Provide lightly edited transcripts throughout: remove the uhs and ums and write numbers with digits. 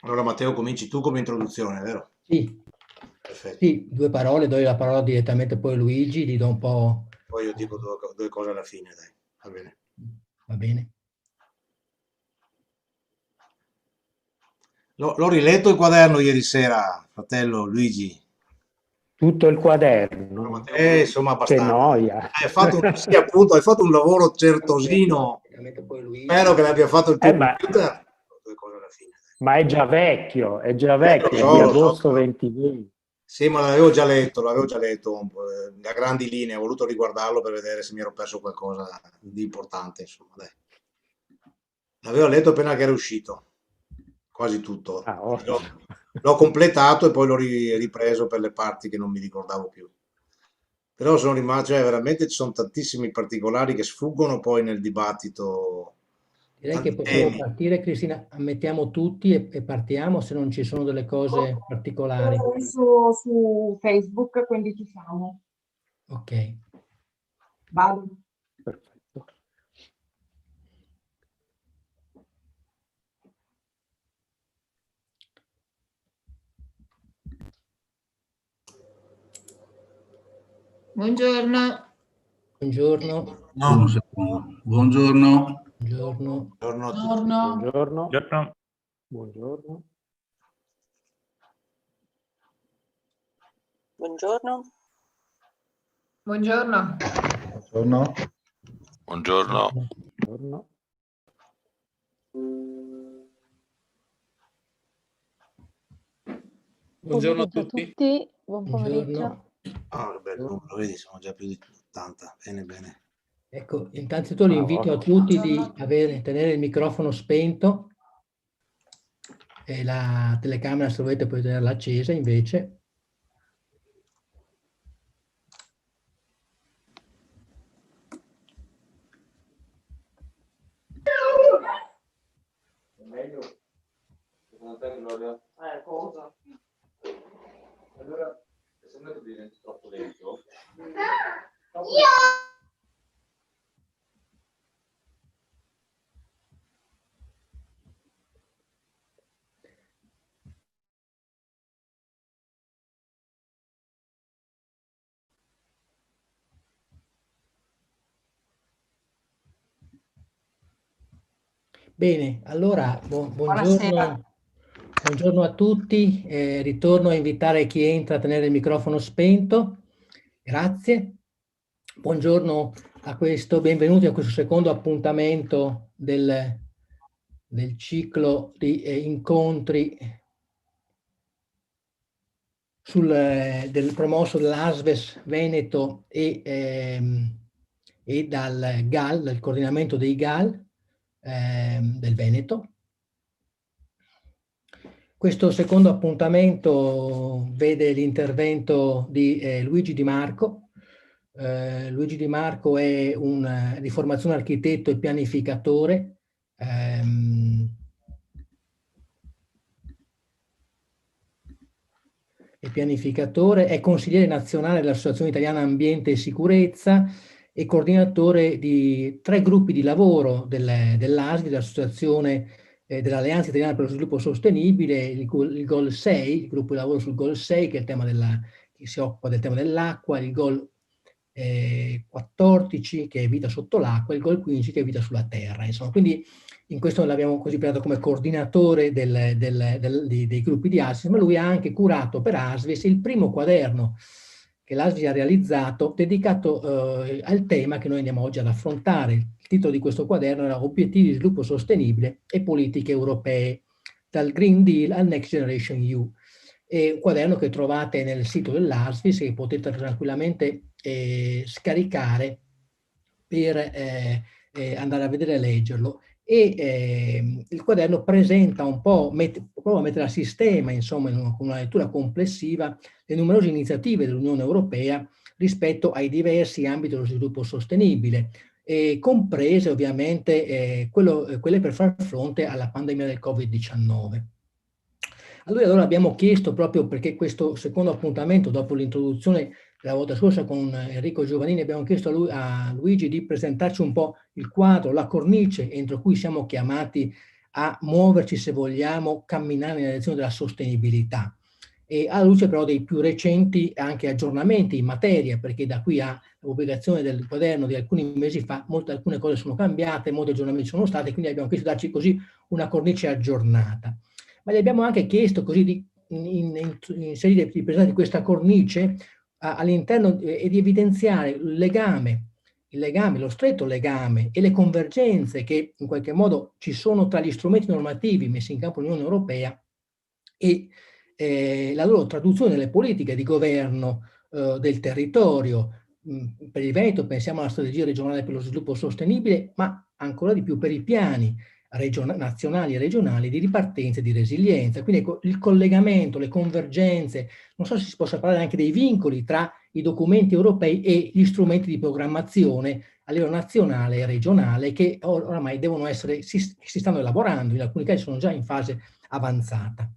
Allora Matteo, cominci tu come introduzione, vero? Sì, Perfetto. sì, due parole, do la parola direttamente poi a Luigi, gli do un po'. Poi io dico due cose alla fine, dai. Va bene. Va bene? L'ho riletto il quaderno ieri sera, fratello Luigi. Tutto il quaderno? Insomma, Che abbastanza. noia. Sì, appunto, hai fatto un lavoro certosino. Direttamente poi Luigi. Spero che l'abbia fatto il tuo Ma, computer. Due cose alla fine, ma è già vecchio, è Lo di so, lo so. agosto 2020. Sì, ma l'avevo già letto a grandi linee, ho voluto riguardarlo per vedere se mi ero perso qualcosa di importante, insomma, dai. L'avevo letto appena che era uscito, quasi tutto. Ah, L'ho ottimo. l'ho completato e poi l'ho ripreso per le parti che non mi ricordavo più. Però sono rimasto, cioè, veramente ci sono tantissimi particolari che sfuggono poi nel dibattito, Direi che tanti possiamo temi. partire, Cristina, ammettiamo tutti e partiamo se non ci sono delle cose particolari. Su Facebook, quindi ci siamo. Ok. Vado. Perfetto. Buongiorno. Buongiorno. No, non secondo. Buongiorno. Buongiorno. Buongiorno a tutti. Buongiorno. Buongiorno. Buongiorno. Buongiorno. Buongiorno. Buongiorno. Buongiorno. Buongiorno. Buongiorno. Buongiorno a tutti. Buon Buongiorno. pomeriggio. Ah, che bello numero, vedi, sono già più di 80. Bene, bene. Ecco, innanzitutto l'invito a ottimo. tutti di tenere il microfono spento e la telecamera, se volete, potete tenerla accesa invece. Meglio, secondo te, Gloria? Cosa? Allora, sembra che diventi troppo lento. Bene, allora Buonasera. buongiorno a tutti. Ritorno a invitare chi entra a tenere il microfono spento. Grazie. Buongiorno benvenuti a questo secondo appuntamento del ciclo di incontri del promosso dall'ASVES Veneto e dal GAL, dal coordinamento dei GAL del Veneto. Questo secondo appuntamento vede l'intervento di Luigi Di Marco. Luigi Di Marco è di formazione architetto e pianificatore. È consigliere nazionale dell'Associazione Italiana Ambiente e Sicurezza e coordinatore di 3 gruppi di lavoro dell'ASVI, dell'Associazione dell'Alleanza Italiana per lo Sviluppo Sostenibile, il GOL 6, il gruppo di lavoro sul GOL 6, che si occupa del tema dell'acqua, il GOL 14, che è vita sotto l'acqua, il GOL 15, che è vita sulla terra. Insomma, quindi in questo l'abbiamo così preso come coordinatore dei gruppi di ASVIS, ma lui ha anche curato per ASVIS il primo quaderno che l'ASVIS ha realizzato dedicato al tema che noi andiamo oggi ad affrontare. Il titolo di questo quaderno era Obiettivi di sviluppo sostenibile e politiche europee, dal Green Deal al Next Generation EU. È un quaderno che trovate nel sito dell'ASVIS, che potete tranquillamente scaricare per andare a vedere e leggerlo. E il quaderno presenta un po', prova a mettere a sistema, insomma, in una lettura complessiva, le numerose iniziative dell'Unione Europea rispetto ai diversi ambiti dello sviluppo sostenibile, comprese ovviamente quelle per far fronte alla pandemia del Covid-19. Allora abbiamo chiesto, proprio perché questo secondo appuntamento, dopo l'introduzione la volta scorsa con Enrico Giovannini, abbiamo chiesto a Luigi di presentarci un po' il quadro, la cornice entro cui siamo chiamati a muoverci, se vogliamo, camminare nella direzione della sostenibilità. E alla luce però dei più recenti anche aggiornamenti in materia, perché da qui alla pubblicazione del quaderno di alcuni mesi fa, alcune cose sono cambiate, molti aggiornamenti sono stati, quindi abbiamo chiesto di darci così una cornice aggiornata. Ma gli abbiamo anche chiesto così di inserire, di presentare questa cornice all'interno e di evidenziare il legame, lo stretto legame e le convergenze che in qualche modo ci sono tra gli strumenti normativi messi in campo dall'Unione Europea e la loro traduzione nelle politiche di governo del territorio. Per il Veneto pensiamo alla strategia regionale per lo sviluppo sostenibile, ma ancora di più per i piani nazionali e regionali di ripartenza e di resilienza. Quindi il collegamento, le convergenze, non so se si possa parlare anche dei vincoli tra i documenti europei e gli strumenti di programmazione a livello nazionale e regionale che oramai devono essere, si stanno elaborando, in alcuni casi sono già in fase avanzata.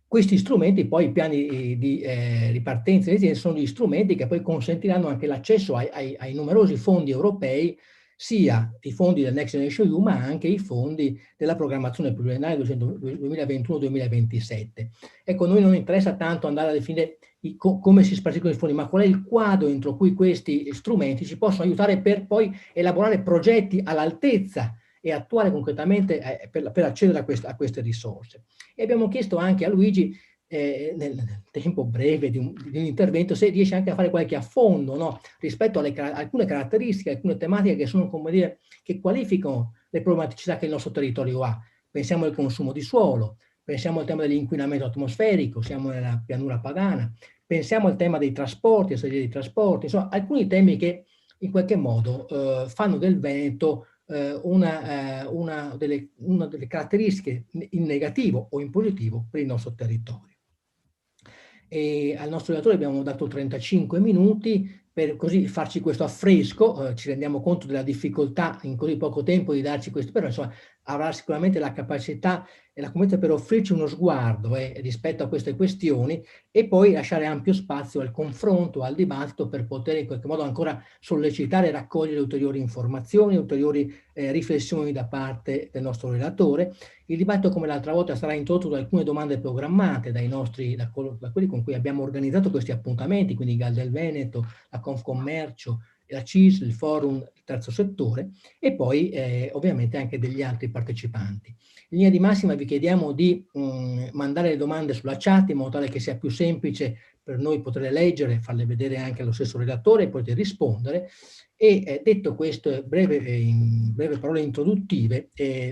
Questi strumenti, poi i piani di ripartenza e resilienza, sono gli strumenti che poi consentiranno anche l'accesso ai numerosi fondi europei, sia i fondi del Next Generation EU, ma anche i fondi della programmazione pluriennale 2021-2027. Ecco, a noi non interessa tanto andare a definire come si spartiscono i fondi, ma qual è il quadro entro cui questi strumenti ci possono aiutare per poi elaborare progetti all'altezza e attuare concretamente per accedere a queste risorse. E abbiamo chiesto anche a Luigi, nel tempo breve di un intervento, se riesce anche a fare qualche affondo, no? Rispetto alle alcune caratteristiche, alcune tematiche che sono, come dire, che qualificano le problematicità che il nostro territorio ha. Pensiamo al consumo di suolo, pensiamo al tema dell'inquinamento atmosferico, siamo nella pianura padana, pensiamo al tema dei trasporti, la strategia dei trasporti, insomma, alcuni temi che in qualche modo fanno del Veneto una delle caratteristiche in negativo o in positivo per il nostro territorio. E al nostro relatore abbiamo dato 35 minuti per così farci questo affresco, ci rendiamo conto della difficoltà in così poco tempo di darci questo, però insomma avrà sicuramente la capacità e la competenza per offrirci uno sguardo rispetto a queste questioni e poi lasciare ampio spazio al confronto, al dibattito per poter in qualche modo ancora sollecitare e raccogliere ulteriori informazioni, ulteriori riflessioni da parte del nostro relatore. Il dibattito, come l'altra volta, sarà introdotto da alcune domande programmate da quelli con cui abbiamo organizzato questi appuntamenti, quindi GAL del Veneto, la Confcommercio, la CIS, il Forum, il terzo settore, e poi ovviamente anche degli altri partecipanti. In linea di massima vi chiediamo di mandare le domande sulla chat in modo tale che sia più semplice per noi poterle leggere, farle vedere anche allo stesso relatore e poter rispondere. E detto questo, in breve parole introduttive,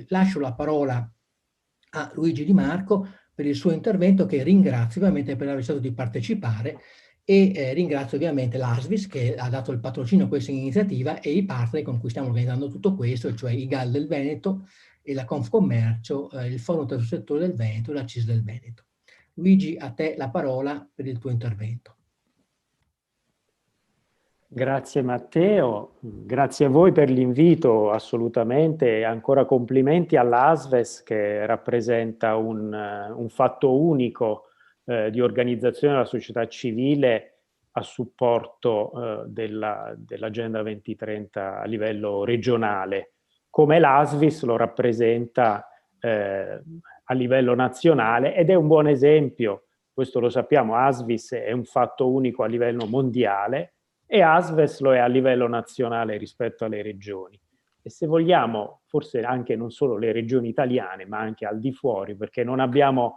lascio la parola a Luigi Di Marco per il suo intervento, che ringrazio ovviamente per aver accettato di partecipare e ringrazio ovviamente l'ASVIS che ha dato il patrocinio a questa iniziativa e i partner con cui stiamo organizzando tutto questo, cioè i GAL del Veneto e la Confcommercio, il Forum Terzo Settore del Veneto e la CIS del Veneto. Luigi, a te la parola per il tuo intervento. Grazie Matteo, grazie a voi per l'invito, assolutamente, e ancora complimenti all'ASVES che rappresenta un fatto unico di organizzazione della società civile a supporto dell'Agenda 2030 a livello regionale, come l'ASVIS lo rappresenta a livello nazionale, ed è un buon esempio, questo lo sappiamo, ASVIS è un fatto unico a livello mondiale, e ASVES lo è a livello nazionale rispetto alle regioni. E se vogliamo, forse anche non solo le regioni italiane, ma anche al di fuori, perché non abbiamo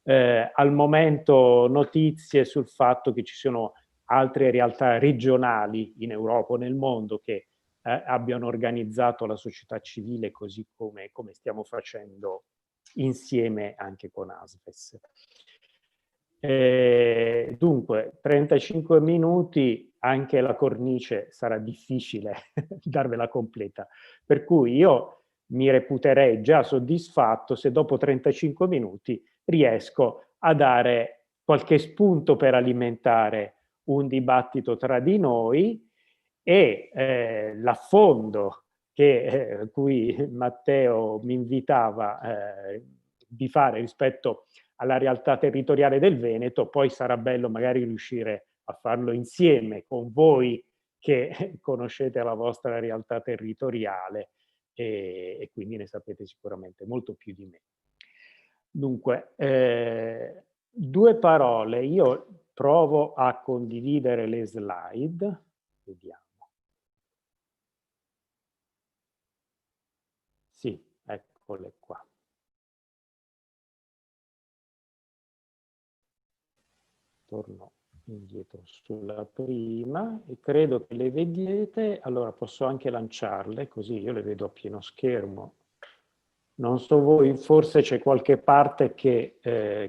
al momento notizie sul fatto che ci siano altre realtà regionali in Europa o nel mondo che abbiano organizzato la società civile così come stiamo facendo insieme anche con ASVES. Dunque, 35 minuti, anche la cornice sarà difficile darvela completa, per cui io mi reputerei già soddisfatto se dopo 35 minuti riesco a dare qualche spunto per alimentare un dibattito tra di noi e l'affondo cui Matteo mi invitava di fare rispetto alla realtà territoriale del Veneto, poi sarà bello magari riuscire a farlo insieme con voi che conoscete la vostra realtà territoriale e quindi ne sapete sicuramente molto più di me. Dunque, due parole, io provo a condividere le slide, vediamo. Sì, eccole qua. Torno indietro sulla prima e credo che le vediate. Allora posso anche lanciarle, così io le vedo a pieno schermo. Non so voi, forse c'è qualche parte che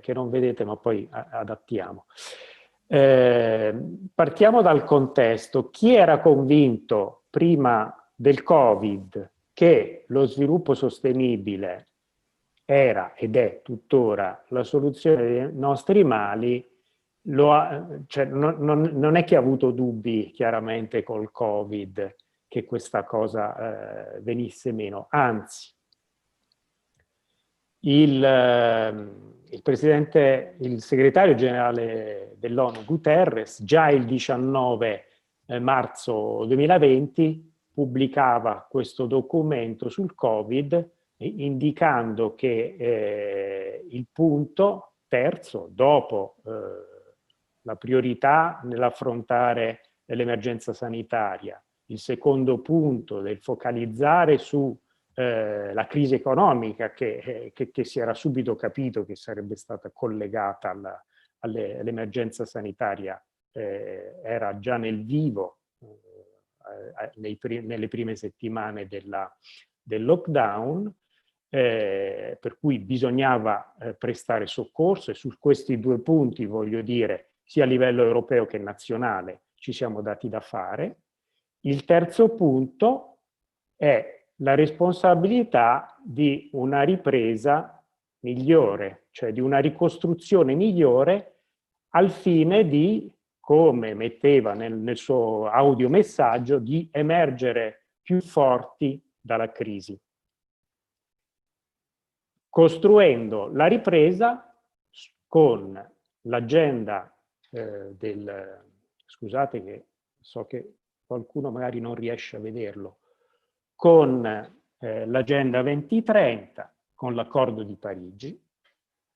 non vedete, ma poi adattiamo. Partiamo dal contesto. Chi era convinto prima del Covid che lo sviluppo sostenibile era ed è tuttora la soluzione dei nostri mali, cioè non è che ha avuto dubbi chiaramente col Covid che questa cosa venisse meno, anzi il segretario generale dell'ONU Guterres già il 19 marzo 2020 pubblicava questo documento sul Covid indicando che il punto terzo, dopo la priorità nell'affrontare l'emergenza sanitaria, il secondo punto del focalizzare su la crisi economica che si era subito capito che sarebbe stata collegata all'emergenza sanitaria, era già nel vivo nelle prime settimane del lockdown, per cui bisognava prestare soccorso, e su questi due punti, voglio dire, sia a livello europeo che nazionale ci siamo dati da fare. Il terzo punto è la responsabilità di una ripresa migliore, cioè di una ricostruzione migliore al fine di, come metteva nel suo audiomessaggio, di emergere più forti dalla crisi, costruendo la ripresa con l'agenda scusate che so che qualcuno magari non riesce a vederlo, con l'Agenda 2030, con l'Accordo di Parigi,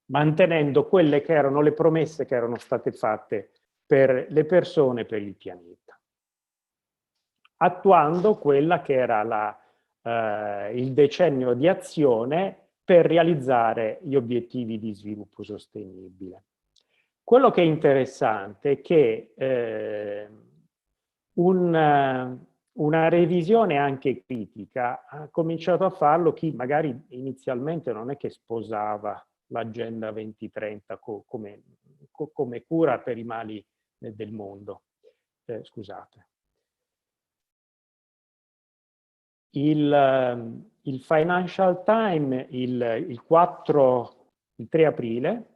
mantenendo quelle che erano le promesse che erano state fatte per le persone e per il pianeta, attuando quella che era il decennio di azione per realizzare gli obiettivi di sviluppo sostenibile. Quello che è interessante è che una revisione anche critica ha cominciato a farlo chi magari inizialmente non è che sposava l'Agenda 2030 come cura per i mali del mondo. Scusate. Il Financial Times il 3 aprile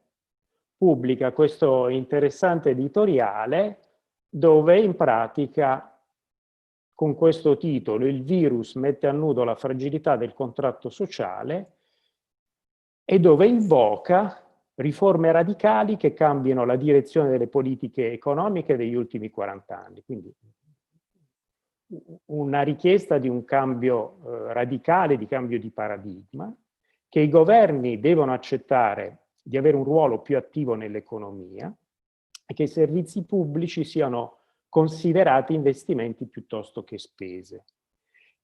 pubblica questo interessante editoriale dove in pratica, con questo titolo, il virus mette a nudo la fragilità del contratto sociale, e dove invoca riforme radicali che cambiano la direzione delle politiche economiche degli ultimi 40 anni. Quindi una richiesta di un cambio radicale, di cambio di paradigma, che i governi devono accettare di avere un ruolo più attivo nell'economia e che i servizi pubblici siano considerati investimenti piuttosto che spese,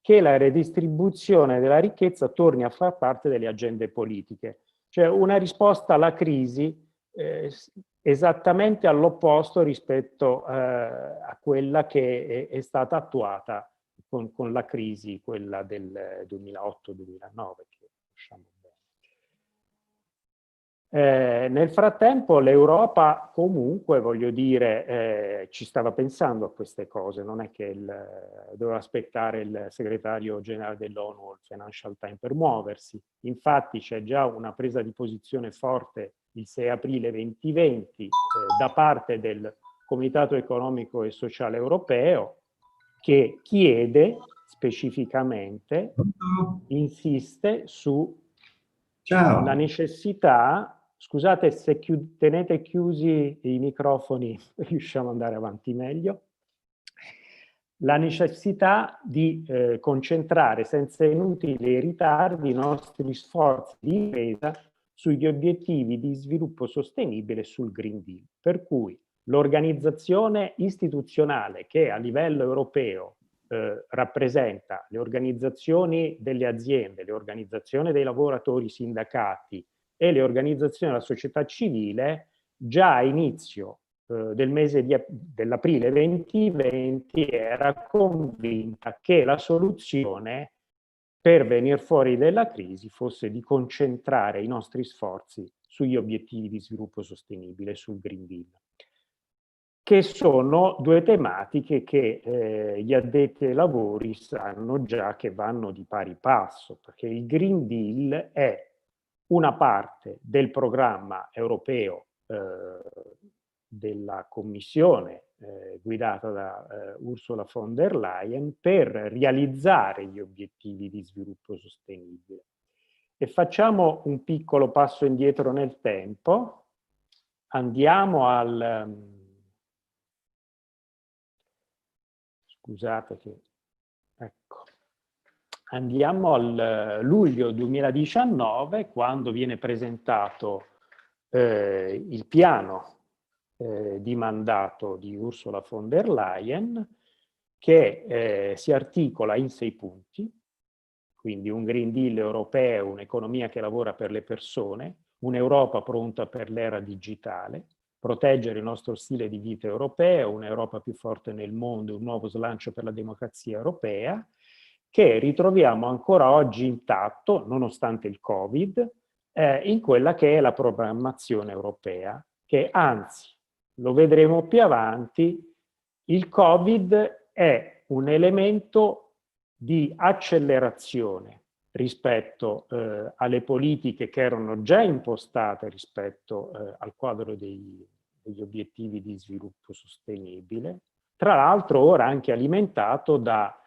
che la redistribuzione della ricchezza torni a far parte delle agende politiche, cioè una risposta alla crisi esattamente all'opposto rispetto a quella che è stata attuata con la crisi, quella del 2008-2009, che conosciamo bene. Nel frattempo l'Europa comunque, voglio dire, ci stava pensando a queste cose, non è che doveva aspettare il segretario generale dell'ONU o il Financial Times per muoversi. Infatti c'è già una presa di posizione forte il 6 aprile 2020 da parte del Comitato Economico e Sociale Europeo, che chiede specificamente, insiste su la necessità. Scusate se tenete chiusi i microfoni, riusciamo ad andare avanti meglio. la necessità di concentrare senza inutili ritardi i nostri sforzi di difesa sugli obiettivi di sviluppo sostenibile e sul Green Deal. Per cui l'organizzazione istituzionale che a livello europeo rappresenta le organizzazioni delle aziende, le organizzazioni dei lavoratori, sindacati e le organizzazioni della società civile, già a inizio del mese dell'aprile 2020 era convinta che la soluzione per venire fuori dalla crisi fosse di concentrare i nostri sforzi sugli obiettivi di sviluppo sostenibile, sul Green Deal, che sono due tematiche che gli addetti ai lavori sanno già che vanno di pari passo, perché il Green Deal è una parte del programma europeo della Commissione guidata da Ursula von der Leyen per realizzare gli obiettivi di sviluppo sostenibile. E facciamo un piccolo passo indietro nel tempo, andiamo al... scusate che... ecco. Andiamo al luglio 2019, quando viene presentato il piano di mandato di Ursula von der Leyen, che si articola in 6 punti, quindi un Green Deal europeo, un'economia che lavora per le persone, un'Europa pronta per l'era digitale, proteggere il nostro stile di vita europeo, un'Europa più forte nel mondo, un nuovo slancio per la democrazia europea, che ritroviamo ancora oggi intatto, nonostante il Covid, in quella che è la programmazione europea, che anzi, lo vedremo più avanti, il Covid è un elemento di accelerazione rispetto alle politiche che erano già impostate rispetto al quadro degli obiettivi di sviluppo sostenibile, tra l'altro ora anche alimentato da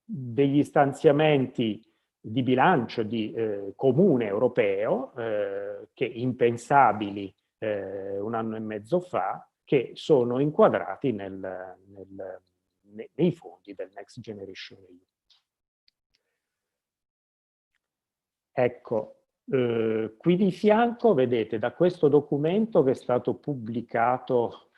degli stanziamenti di bilancio comune europeo che impensabili un anno e mezzo fa, che sono inquadrati nei fondi del Next Generation EU. Ecco, qui di fianco vedete da questo documento che è stato pubblicato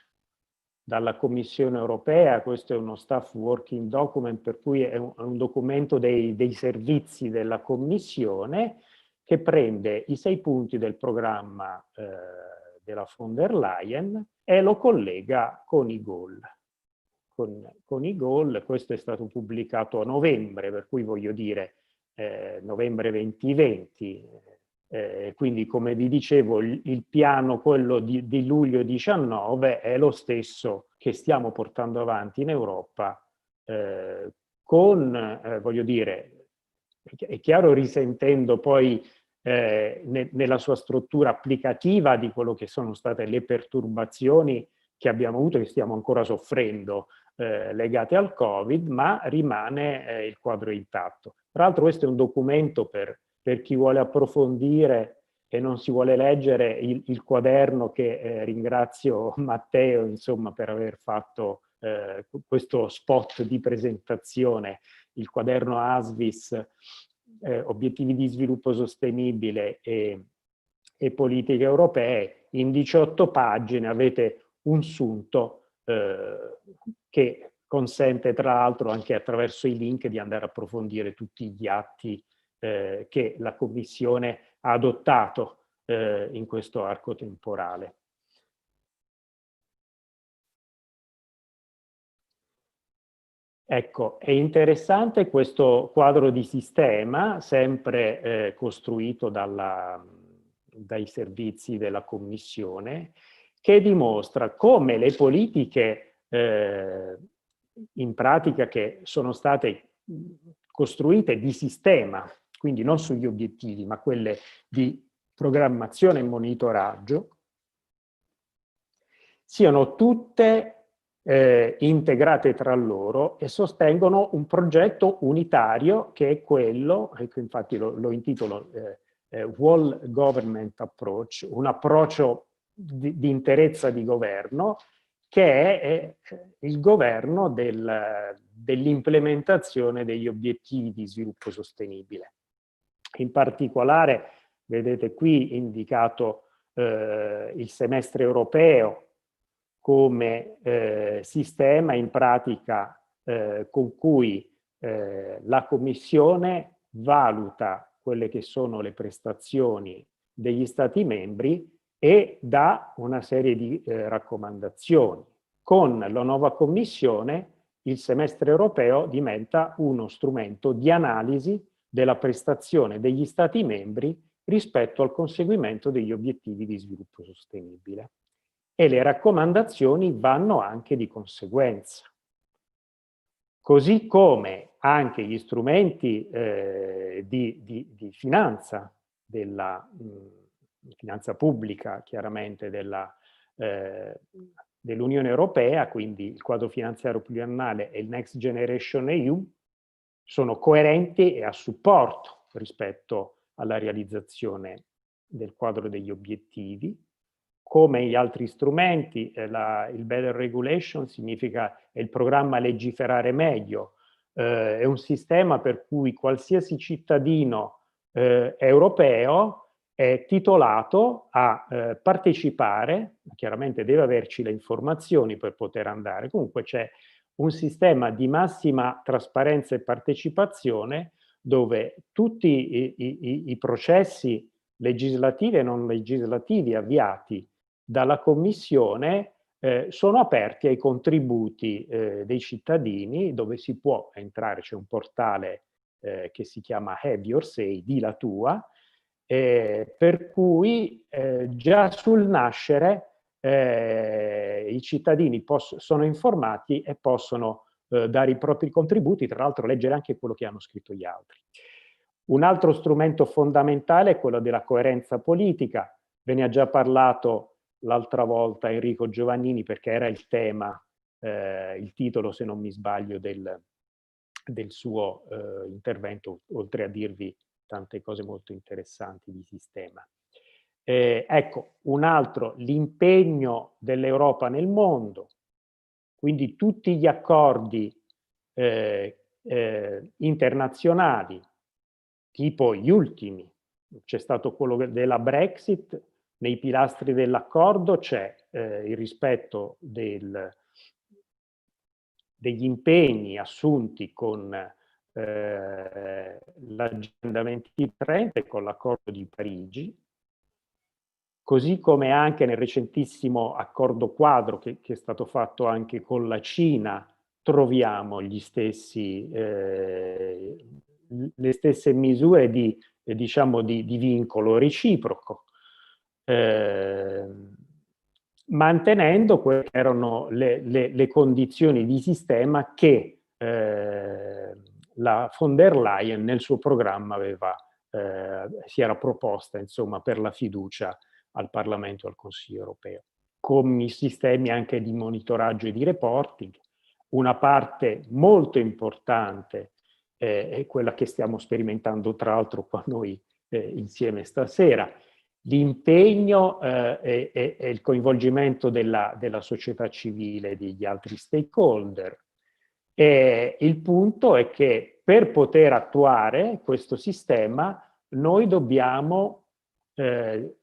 dalla Commissione europea, questo è uno staff working document, per cui è un documento dei servizi della Commissione, che prende i 6 punti del programma della von der Leyen e lo collega con i goal. Con i goal, questo è stato pubblicato a novembre, per cui voglio dire novembre 2020, quindi come vi dicevo il piano, quello di luglio 19, è lo stesso che stiamo portando avanti in Europa voglio dire, è chiaro, risentendo poi nella sua struttura applicativa di quello che sono state le perturbazioni che abbiamo avuto e che stiamo ancora soffrendo legate al Covid, ma rimane il quadro intatto. Tra l'altro questo è un documento per chi vuole approfondire e non si vuole leggere il quaderno che ringrazio Matteo, insomma, per aver fatto questo spot di presentazione, il quaderno ASVIS, obiettivi di sviluppo sostenibile e politiche europee. In 18 pagine avete un sunto che consente tra l'altro anche attraverso i link di andare a approfondire tutti gli atti che la Commissione ha adottato in questo arco temporale. Ecco, è interessante questo quadro di sistema, sempre costruito dai servizi della Commissione, che dimostra come le politiche in pratica che sono state costruite di sistema, quindi non sugli obiettivi, ma quelle di programmazione e monitoraggio, siano tutte integrate tra loro e sostengono un progetto unitario che è quello, ecco, infatti lo intitolo Whole Government Approach, un approccio di interezza di governo che è il governo dell'implementazione degli obiettivi di sviluppo sostenibile. In particolare, vedete qui indicato il semestre europeo come sistema in pratica con cui la Commissione valuta quelle che sono le prestazioni degli Stati membri e dà una serie di raccomandazioni. Con la nuova Commissione il semestre europeo diventa uno strumento di analisi della prestazione degli Stati membri rispetto al conseguimento degli obiettivi di sviluppo sostenibile. E le raccomandazioni vanno anche di conseguenza. Così come anche gli strumenti di finanza, finanza pubblica chiaramente dell'Unione Europea, quindi il quadro finanziario pluriennale e il Next Generation EU, sono coerenti e a supporto rispetto alla realizzazione del quadro degli obiettivi. Come gli altri strumenti, il Better Regulation significa il programma legiferare meglio, è un sistema per cui qualsiasi cittadino europeo è titolato a partecipare, chiaramente deve averci le informazioni per poter andare, comunque c'è un sistema di massima trasparenza e partecipazione dove tutti i processi legislativi e non legislativi avviati dalla Commissione sono aperti ai contributi dei cittadini, dove si può entrare, c'è un portale che si chiama Have Your Say, di la tua, per cui già sul nascere i cittadini sono informati e possono dare i propri contributi, tra l'altro leggere anche quello che hanno scritto gli altri. Un altro strumento fondamentale è quello della coerenza politica, ve ne ha già parlato l'altra volta Enrico Giovannini perché era il tema, il titolo se non mi sbaglio del suo intervento, oltre a dirvi tante cose molto interessanti di sistema. Ecco, un altro, l'impegno dell'Europa nel mondo, quindi tutti gli accordi internazionali, tipo gli ultimi, c'è stato quello della Brexit, nei pilastri dell'accordo c'è il rispetto degli impegni assunti con l'Agenda 2030 e con l'Accordo di Parigi, così come anche nel recentissimo accordo quadro che è stato fatto anche con la Cina, troviamo le stesse misure di vincolo reciproco, mantenendo quelle che erano le condizioni di sistema che la von der Leyen nel suo programma si era proposta, insomma, per la fiducia al Parlamento e al Consiglio europeo, con i sistemi anche di monitoraggio e di reporting. Una parte molto importante è quella che stiamo sperimentando tra l'altro qua noi insieme stasera, l'impegno e il coinvolgimento della società civile e degli altri stakeholder. Il punto è che per poter attuare questo sistema noi dobbiamo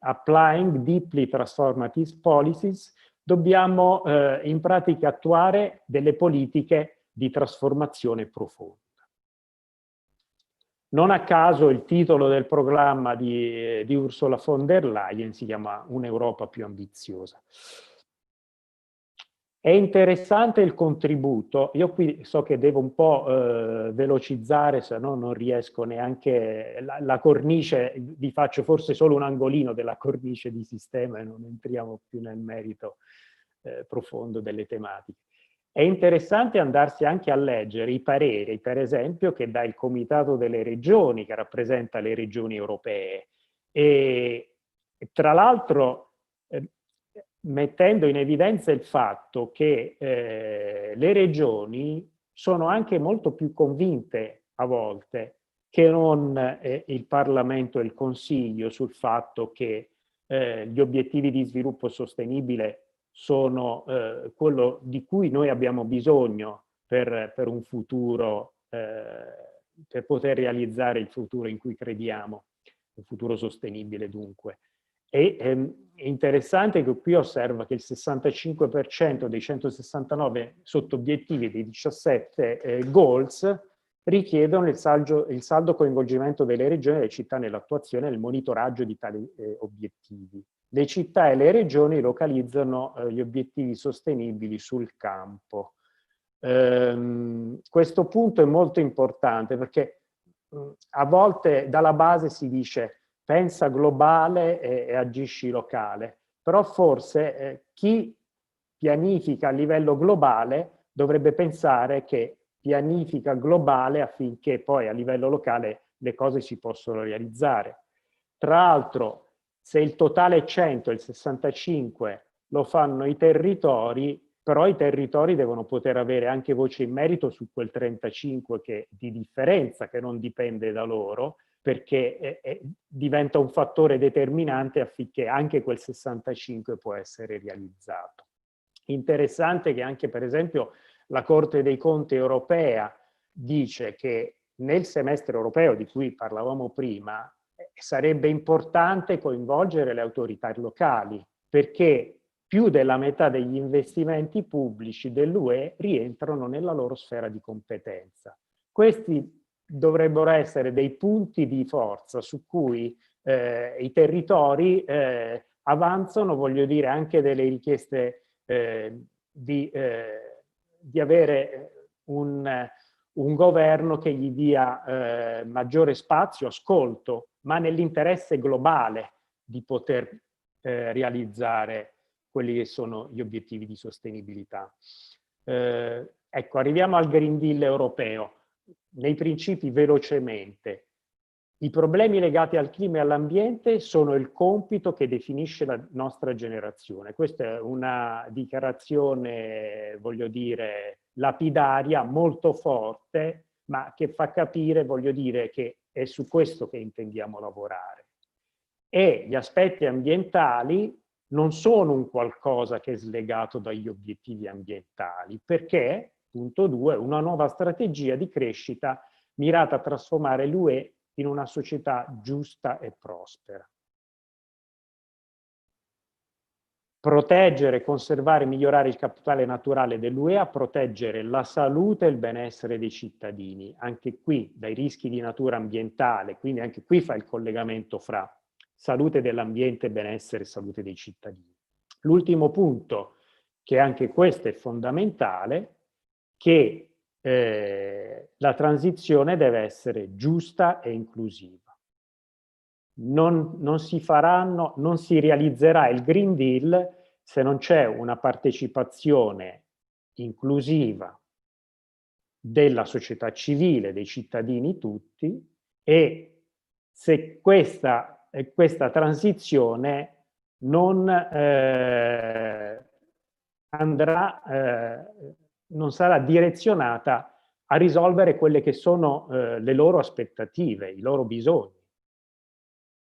applying deeply transformative policies, dobbiamo in pratica attuare delle politiche di trasformazione profonda. Non a caso il titolo del programma di Ursula von der Leyen si chiama Un'Europa più ambiziosa. È interessante il contributo, io qui so che devo un po' velocizzare, se no non riesco neanche, la cornice, vi faccio forse solo un angolino della cornice di sistema e non entriamo più nel merito profondo delle tematiche. È interessante andarsi anche a leggere i pareri, per esempio, che dà il Comitato delle Regioni, che rappresenta le regioni europee, e tra l'altro mettendo in evidenza il fatto che le regioni sono anche molto più convinte a volte che non il Parlamento e il Consiglio sul fatto che gli obiettivi di sviluppo sostenibile sono quello di cui noi abbiamo bisogno per un futuro, per poter realizzare il futuro in cui crediamo, un futuro sostenibile dunque. E è interessante che qui osserva che il 65% dei 169 sottobiettivi dei 17 goals richiedono il saldo coinvolgimento delle regioni e delle città nell'attuazione e nel monitoraggio di tali obiettivi. Le città e le regioni localizzano gli obiettivi sostenibili sul campo. Questo punto è molto importante perché a volte dalla base si dice pensa globale e agisci locale, però forse chi pianifica a livello globale dovrebbe pensare che pianifica globale affinché poi a livello locale le cose si possano realizzare. Tra l'altro, se il totale è 100 e il 65 lo fanno i territori, però i territori devono poter avere anche voce in merito su quel 35 di differenza che non dipende da loro, perché diventa un fattore determinante affinché anche quel 65 può essere realizzato. Interessante che anche per esempio la Corte dei Conti europea dice che nel semestre europeo di cui parlavamo prima sarebbe importante coinvolgere le autorità locali, perché più della metà degli investimenti pubblici dell'UE rientrano nella loro sfera di competenza. Questi dovrebbero essere dei punti di forza su cui i territori avanzano, voglio dire, anche delle richieste di avere un governo che gli dia maggiore spazio, ascolto, ma nell'interesse globale di poter realizzare quelli che sono gli obiettivi di sostenibilità. Ecco, arriviamo al Green Deal europeo. Nei principi velocemente. I problemi legati al clima e all'ambiente sono il compito che definisce la nostra generazione. Questa è una dichiarazione, voglio dire, lapidaria, molto forte, ma che fa capire, voglio dire, che è su questo che intendiamo lavorare. E gli aspetti ambientali non sono un qualcosa che è slegato dagli obiettivi ambientali, perché, punto 2, una nuova strategia di crescita mirata a trasformare l'UE in una società giusta e prospera. Proteggere, conservare e migliorare il capitale naturale dell'UE a proteggere la salute e il benessere dei cittadini, anche qui dai rischi di natura ambientale, quindi anche qui fa il collegamento fra salute dell'ambiente, benessere e salute dei cittadini. L'ultimo punto, che anche questo è fondamentale, che la transizione deve essere giusta e inclusiva. Non si realizzerà il Green Deal se non c'è una partecipazione inclusiva della società civile, dei cittadini tutti, e se questa transizione non non sarà direzionata a risolvere quelle che sono le loro aspettative, i loro bisogni.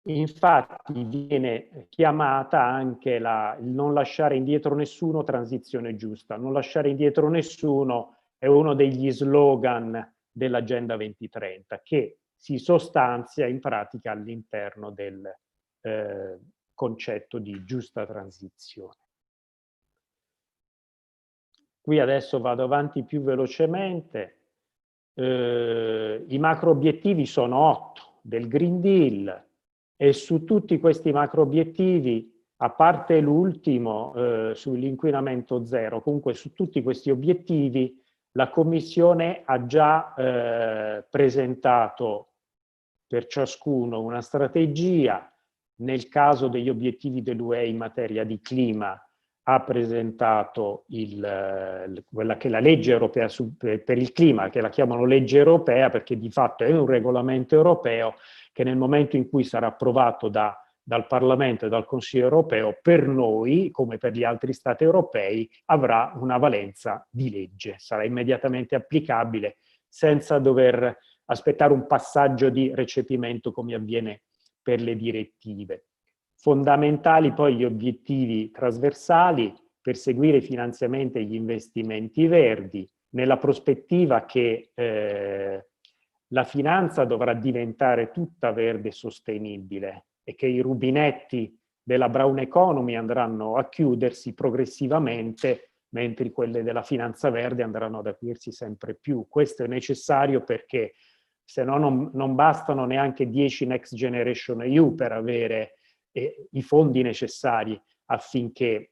Infatti viene chiamata anche il non lasciare indietro nessuno, transizione giusta. Non lasciare indietro nessuno è uno degli slogan dell'Agenda 2030 che si sostanzia in pratica all'interno del concetto di giusta transizione. Qui adesso vado avanti più velocemente. I macro obiettivi sono 8 del Green Deal e su tutti questi macro obiettivi, a parte l'ultimo sull'inquinamento zero, comunque su tutti questi obiettivi la Commissione ha già presentato per ciascuno una strategia. Nel caso degli obiettivi dell'UE in materia di clima ha presentato quella che è la legge europea per il clima, che la chiamano legge europea perché di fatto è un regolamento europeo che nel momento in cui sarà approvato dal Parlamento e dal Consiglio europeo, per noi, come per gli altri Stati europei, avrà una valenza di legge, sarà immediatamente applicabile senza dover aspettare un passaggio di recepimento come avviene per le direttive. Fondamentali poi gli obiettivi trasversali perseguire i finanziamenti e gli investimenti verdi, nella prospettiva che la finanza dovrà diventare tutta verde e sostenibile e che i rubinetti della brown economy andranno a chiudersi progressivamente, mentre quelle della finanza verde andranno ad aprirsi sempre più. Questo è necessario perché se no non bastano neanche 10 Next Generation EU per avere i fondi necessari affinché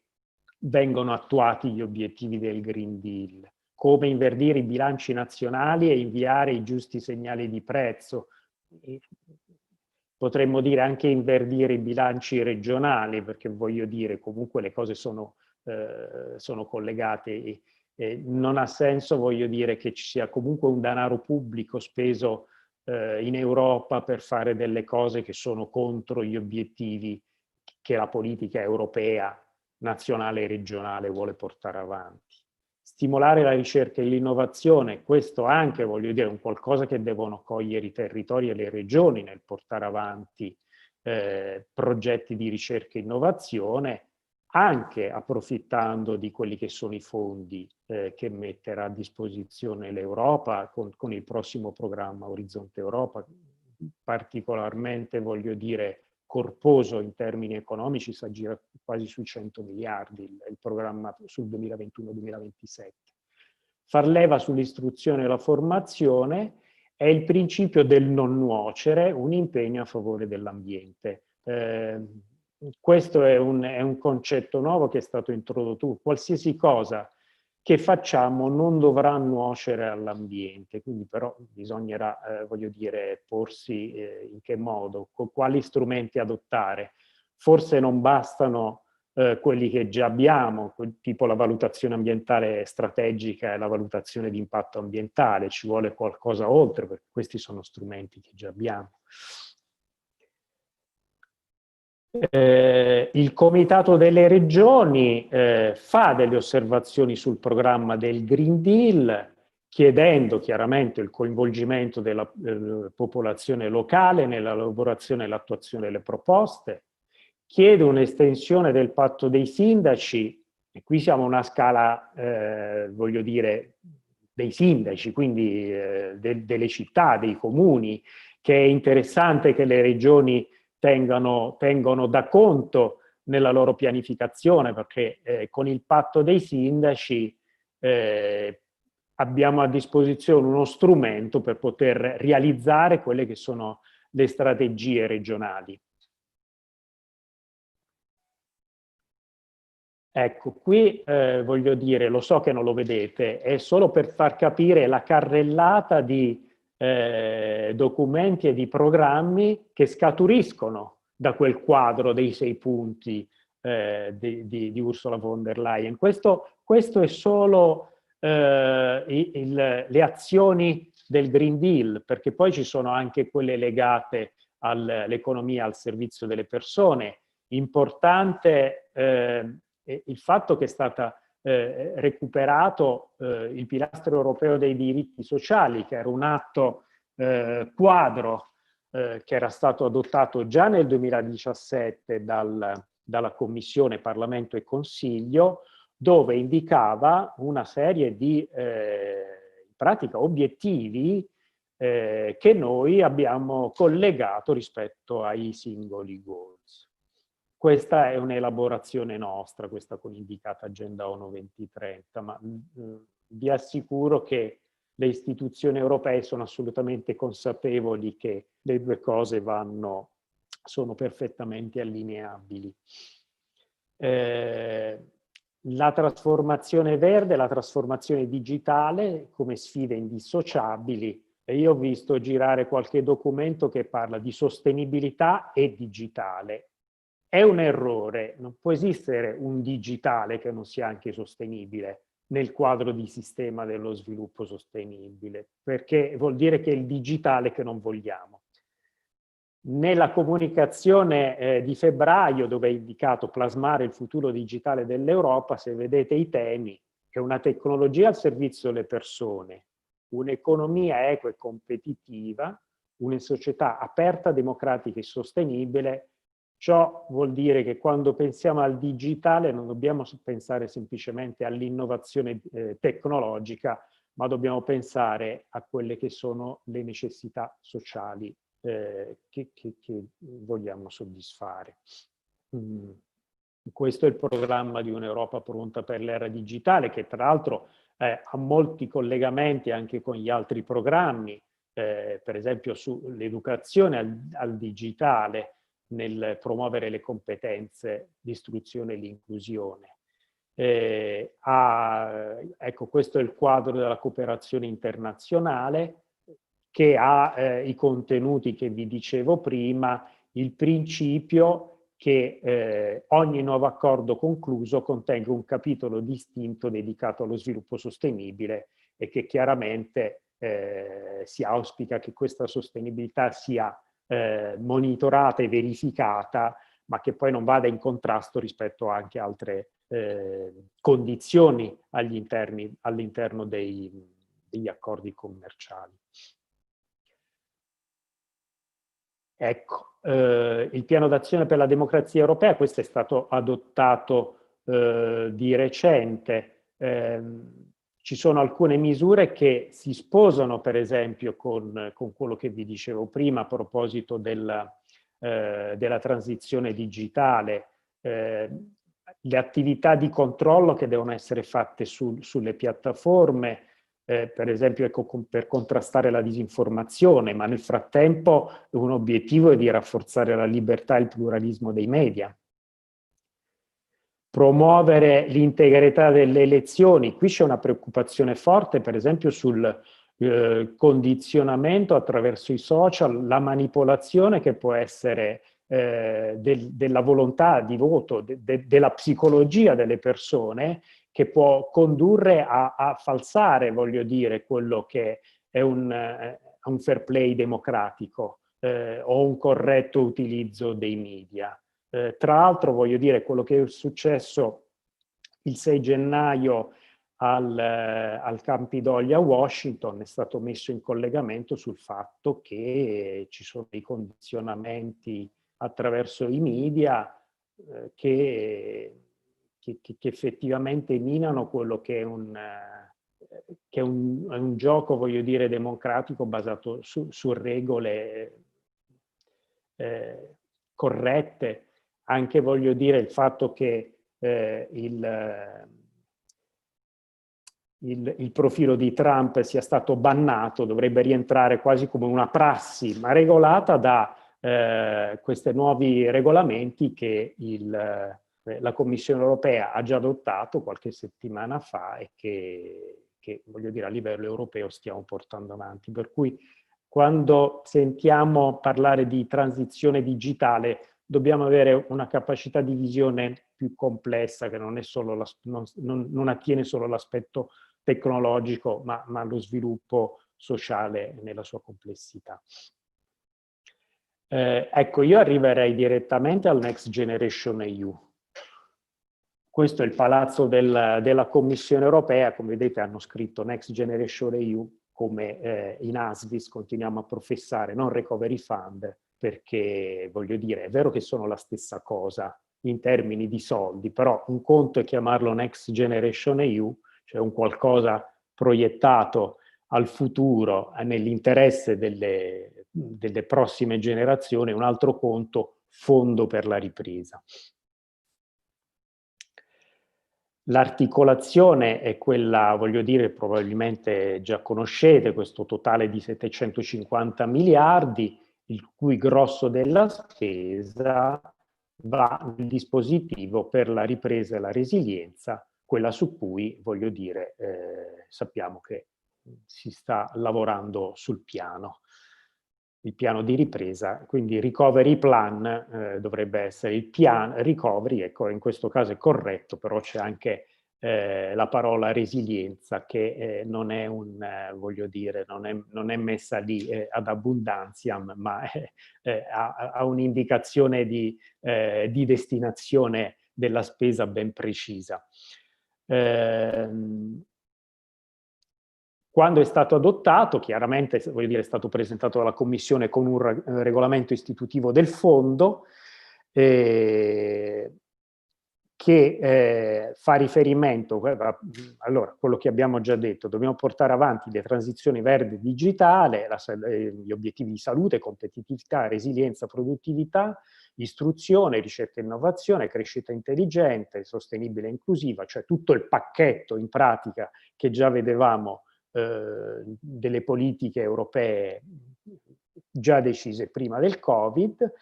vengano attuati gli obiettivi del Green Deal. Come inverdire i bilanci nazionali e inviare i giusti segnali di prezzo. Potremmo dire anche inverdire i bilanci regionali, perché voglio dire, comunque le cose sono collegate. Non ha senso, voglio dire, che ci sia comunque un denaro pubblico speso in Europa per fare delle cose che sono contro gli obiettivi che la politica europea, nazionale e regionale vuole portare avanti. Stimolare la ricerca e l'innovazione, questo anche, voglio dire, è un qualcosa che devono cogliere i territori e le regioni nel portare avanti progetti di ricerca e innovazione, anche approfittando di quelli che sono i fondi che metterà a disposizione l'Europa con il prossimo programma Orizzonte Europa, particolarmente, voglio dire, corposo in termini economici, si aggira quasi sui 100 miliardi il programma sul 2021-2027. Far leva sull'istruzione e la formazione è il principio del non nuocere, un impegno a favore dell'ambiente. Questo è un concetto nuovo che è stato introdotto. Qualsiasi cosa che facciamo non dovrà nuocere all'ambiente, quindi però bisognerà, voglio dire, porsi in che modo, con quali strumenti adottare. Forse non bastano quelli che già abbiamo, tipo la valutazione ambientale strategica e la valutazione di impatto ambientale, ci vuole qualcosa oltre, perché questi sono strumenti che già abbiamo. Il Comitato delle Regioni fa delle osservazioni sul programma del Green Deal, chiedendo chiaramente il coinvolgimento della popolazione locale nell'elaborazione e l'attuazione delle proposte, chiede un'estensione del patto dei sindaci, e qui siamo a una scala, voglio dire, dei sindaci, quindi delle città, dei comuni, che è interessante che le regioni tengono da conto nella loro pianificazione, perché con il patto dei sindaci abbiamo a disposizione uno strumento per poter realizzare quelle che sono le strategie regionali. Ecco, qui voglio dire, lo so che non lo vedete, è solo per far capire la carrellata di documenti e di programmi che scaturiscono da quel quadro dei 6 punti di Ursula von der Leyen. Questo è solo le azioni del Green Deal, perché poi ci sono anche quelle legate all'economia al servizio delle persone. Importante il fatto che è stata recuperato il pilastro europeo dei diritti sociali, che era un atto quadro che era stato adottato già nel 2017 dalla Commissione, Parlamento e Consiglio, dove indicava una serie di in pratica obiettivi che noi abbiamo collegato rispetto ai singoli goals. Questa è un'elaborazione nostra, questa con indicata Agenda ONU 2030, ma vi assicuro che le istituzioni europee sono assolutamente consapevoli che le due cose sono perfettamente allineabili. La trasformazione verde, la trasformazione digitale come sfide indissociabili, e io ho visto girare qualche documento che parla di sostenibilità e digitale. È un errore, non può esistere un digitale che non sia anche sostenibile nel quadro di sistema dello sviluppo sostenibile, perché vuol dire che è il digitale che non vogliamo. Nella comunicazione di febbraio, dove è indicato plasmare il futuro digitale dell'Europa, se vedete i temi, è una tecnologia al servizio delle persone, un'economia equa e competitiva, una società aperta, democratica e sostenibile, Ciò vuol dire che quando pensiamo al digitale non dobbiamo pensare semplicemente all'innovazione tecnologica, ma dobbiamo pensare a quelle che sono le necessità sociali che vogliamo soddisfare. Questo è il programma di un'Europa pronta per l'era digitale, che tra l'altro ha molti collegamenti anche con gli altri programmi, per esempio sull'educazione al digitale, nel promuovere le competenze di istruzione e l'inclusione. Ecco, questo è il quadro della cooperazione internazionale, che ha i contenuti che vi dicevo prima, il principio che ogni nuovo accordo concluso contenga un capitolo distinto dedicato allo sviluppo sostenibile e che chiaramente si auspica che questa sostenibilità sia monitorata e verificata, ma che poi non vada in contrasto rispetto anche a altre condizioni all'interno degli accordi commerciali. Ecco, il piano d'azione per la democrazia europea, questo è stato adottato di recente. Ci sono alcune misure che si sposano, per esempio, con quello che vi dicevo prima a proposito della transizione digitale, le attività di controllo che devono essere fatte sulle piattaforme, per esempio per contrastare la disinformazione, ma nel frattempo un obiettivo è di rafforzare la libertà e il pluralismo dei media. Promuovere l'integrità delle elezioni. Qui c'è una preoccupazione forte, per esempio, sul condizionamento attraverso i social, la manipolazione che può essere della volontà di voto, della psicologia delle persone, che può condurre a falsare, voglio dire, quello che è un fair play democratico o un corretto utilizzo dei media. Tra l'altro, voglio dire, quello che è successo il 6 gennaio al Campidoglio a Washington è stato messo in collegamento sul fatto che ci sono dei condizionamenti attraverso i media che effettivamente minano quello che è un gioco, voglio dire, democratico basato su regole corrette. Anche, voglio dire, il fatto che il profilo di Trump sia stato bannato dovrebbe rientrare quasi come una prassi, ma regolata da questi nuovi regolamenti che la Commissione europea ha già adottato qualche settimana fa e che, voglio dire, a livello europeo stiamo portando avanti. Per cui quando sentiamo parlare di transizione digitale dobbiamo avere una capacità di visione più complessa, che non è solo non attiene solo all'aspetto tecnologico, ma allo sviluppo sociale nella sua complessità. Ecco, io arriverei direttamente al Next Generation EU. Questo è il palazzo della Commissione europea. Come vedete hanno scritto Next Generation EU, come in ASVIS continuiamo a professare, non Recovery Fund, perché, voglio dire, è vero che sono la stessa cosa in termini di soldi, però un conto è chiamarlo Next Generation EU, cioè un qualcosa proiettato al futuro nell'interesse delle prossime generazioni, un altro conto, fondo per la ripresa. L'articolazione è quella, voglio dire, probabilmente già conoscete, questo totale di 750 miliardi, il cui grosso della spesa va nel dispositivo per la ripresa e la resilienza, quella su cui, voglio dire, sappiamo che si sta lavorando sul piano. Il piano di ripresa, quindi recovery plan dovrebbe essere il piano, recovery, ecco, in questo caso è corretto, però c'è anche la parola resilienza che non è voglio dire, non è messa lì ad abbondantiam, ma ha un'indicazione di destinazione della spesa ben precisa. Quando è stato adottato, chiaramente, voglio dire, è stato presentato dalla Commissione con un regolamento istitutivo del fondo, che fa riferimento, allora, quello che abbiamo già detto, dobbiamo portare avanti le transizioni verde e digitale, gli obiettivi di salute, competitività, resilienza, produttività, istruzione, ricerca e innovazione, crescita intelligente, sostenibile e inclusiva, cioè tutto il pacchetto in pratica che già vedevamo delle politiche europee già decise prima del Covid.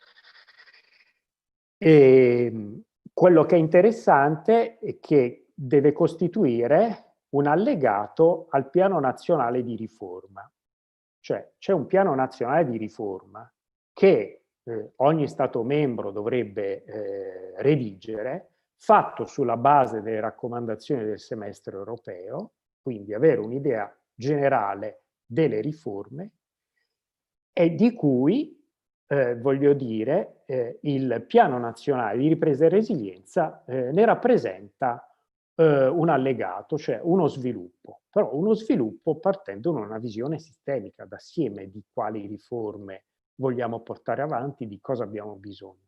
E quello che è interessante è che deve costituire un allegato al piano nazionale di riforma. Cioè c'è un piano nazionale di riforma che ogni Stato membro dovrebbe redigere, fatto sulla base delle raccomandazioni del semestre europeo, quindi avere un'idea generale delle riforme e di cui, voglio dire, il Piano Nazionale di Ripresa e Resilienza ne rappresenta un allegato, cioè uno sviluppo, però uno sviluppo partendo da una visione sistemica d'assieme di quali riforme vogliamo portare avanti, di cosa abbiamo bisogno.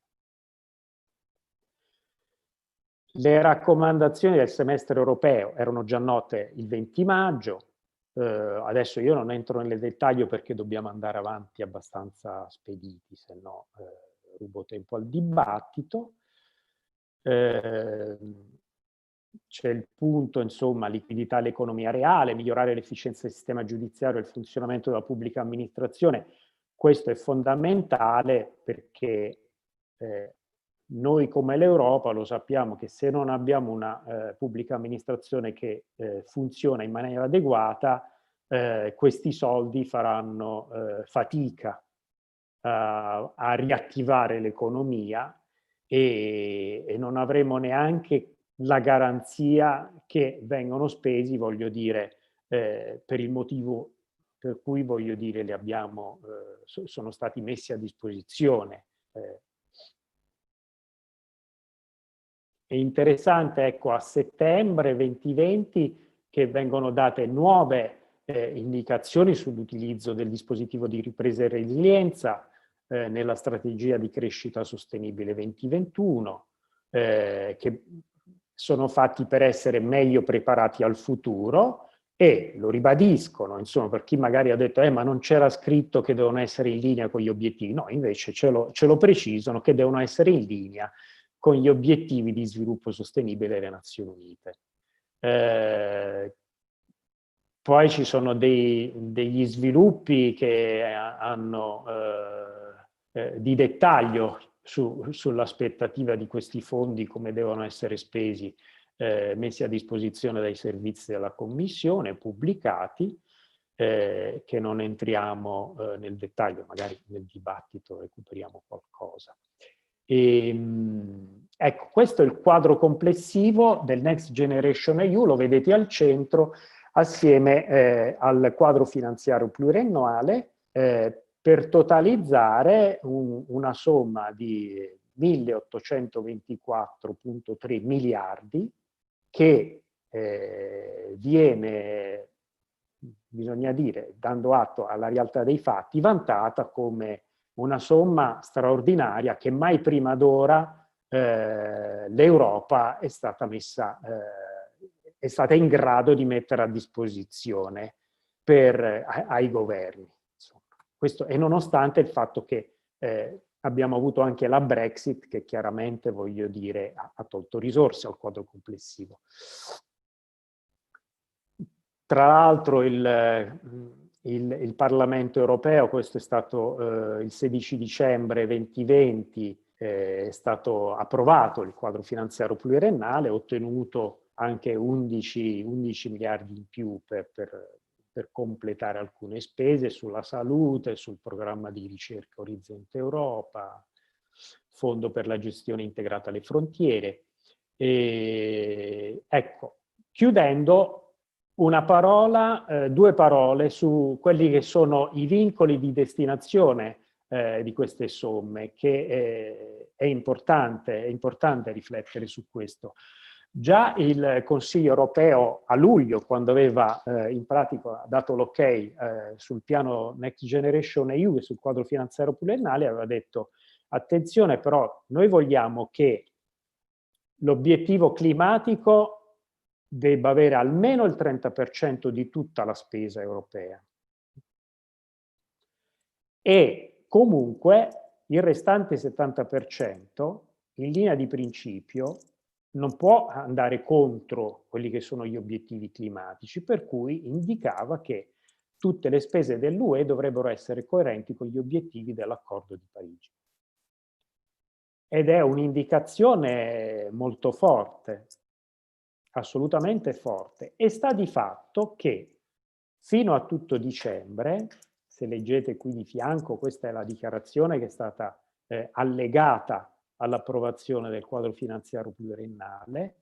Le raccomandazioni del semestre europeo erano già note il 20 maggio, adesso io non entro nel dettaglio perché dobbiamo andare avanti abbastanza spediti, se no rubo tempo al dibattito. C'è il punto, insomma, liquidità all'economia reale, migliorare l'efficienza del sistema giudiziario e il funzionamento della pubblica amministrazione. Questo è fondamentale perché noi come l'Europa lo sappiamo che se non abbiamo una pubblica amministrazione che funziona in maniera adeguata, questi soldi faranno fatica a riattivare l'economia e non avremo neanche la garanzia che vengono spesi, voglio dire, per il motivo per cui, voglio dire, li abbiamo, sono stati messi a disposizione. È interessante, ecco, a settembre 2020 che vengono date nuove indicazioni sull'utilizzo del dispositivo di ripresa e resilienza nella strategia di crescita sostenibile 2021, che sono fatti per essere meglio preparati al futuro e lo ribadiscono, insomma, per chi magari ha detto ma non c'era scritto che devono essere in linea con gli obiettivi, no, invece ce lo precisano che devono essere in linea con gli obiettivi di sviluppo sostenibile delle Nazioni Unite. Poi ci sono degli sviluppi che hanno di dettaglio sull'aspettativa di questi fondi, come devono essere spesi, messi a disposizione dai servizi della Commissione, pubblicati, che non entriamo nel dettaglio, magari nel dibattito recuperiamo qualcosa. Ecco, questo è il quadro complessivo del Next Generation EU, lo vedete al centro, assieme al quadro finanziario pluriennale, per totalizzare una somma di 1.824,3 miliardi che viene, bisogna dire, dando atto alla realtà dei fatti, vantata come una somma straordinaria che mai prima d'ora l'Europa è stata in grado di mettere a disposizione ai governi. Insomma. Questo è nonostante il fatto che abbiamo avuto anche la Brexit che chiaramente, voglio dire, ha tolto risorse al quadro complessivo. Tra l'altro il Parlamento europeo, questo è stato il 16 dicembre 2020, è stato approvato il quadro finanziario pluriennale, ottenuto anche 11 miliardi in più per completare alcune spese sulla salute, sul programma di ricerca Orizzonte Europa, Fondo per la gestione integrata alle frontiere. Ecco, chiudendo, due parole su quelli che sono i vincoli di destinazione di queste somme, che è importante riflettere su questo. Già il Consiglio europeo a luglio, quando aveva in pratica dato l'ok sul piano Next Generation EU e sul quadro finanziario pluriennale, aveva detto Attenzione però, noi vogliamo che l'obiettivo climatico debba avere almeno il 30% di tutta la spesa europea e comunque il restante 70% in linea di principio non può andare contro quelli che sono gli obiettivi climatici, per cui indicava che tutte le spese dell'UE dovrebbero essere coerenti con gli obiettivi dell'Accordo di Parigi. Ed è un'indicazione molto forte, assolutamente forte, e sta di fatto che fino a tutto dicembre, se leggete qui di fianco, questa è la dichiarazione che è stata allegata all'approvazione del quadro finanziario pluriennale,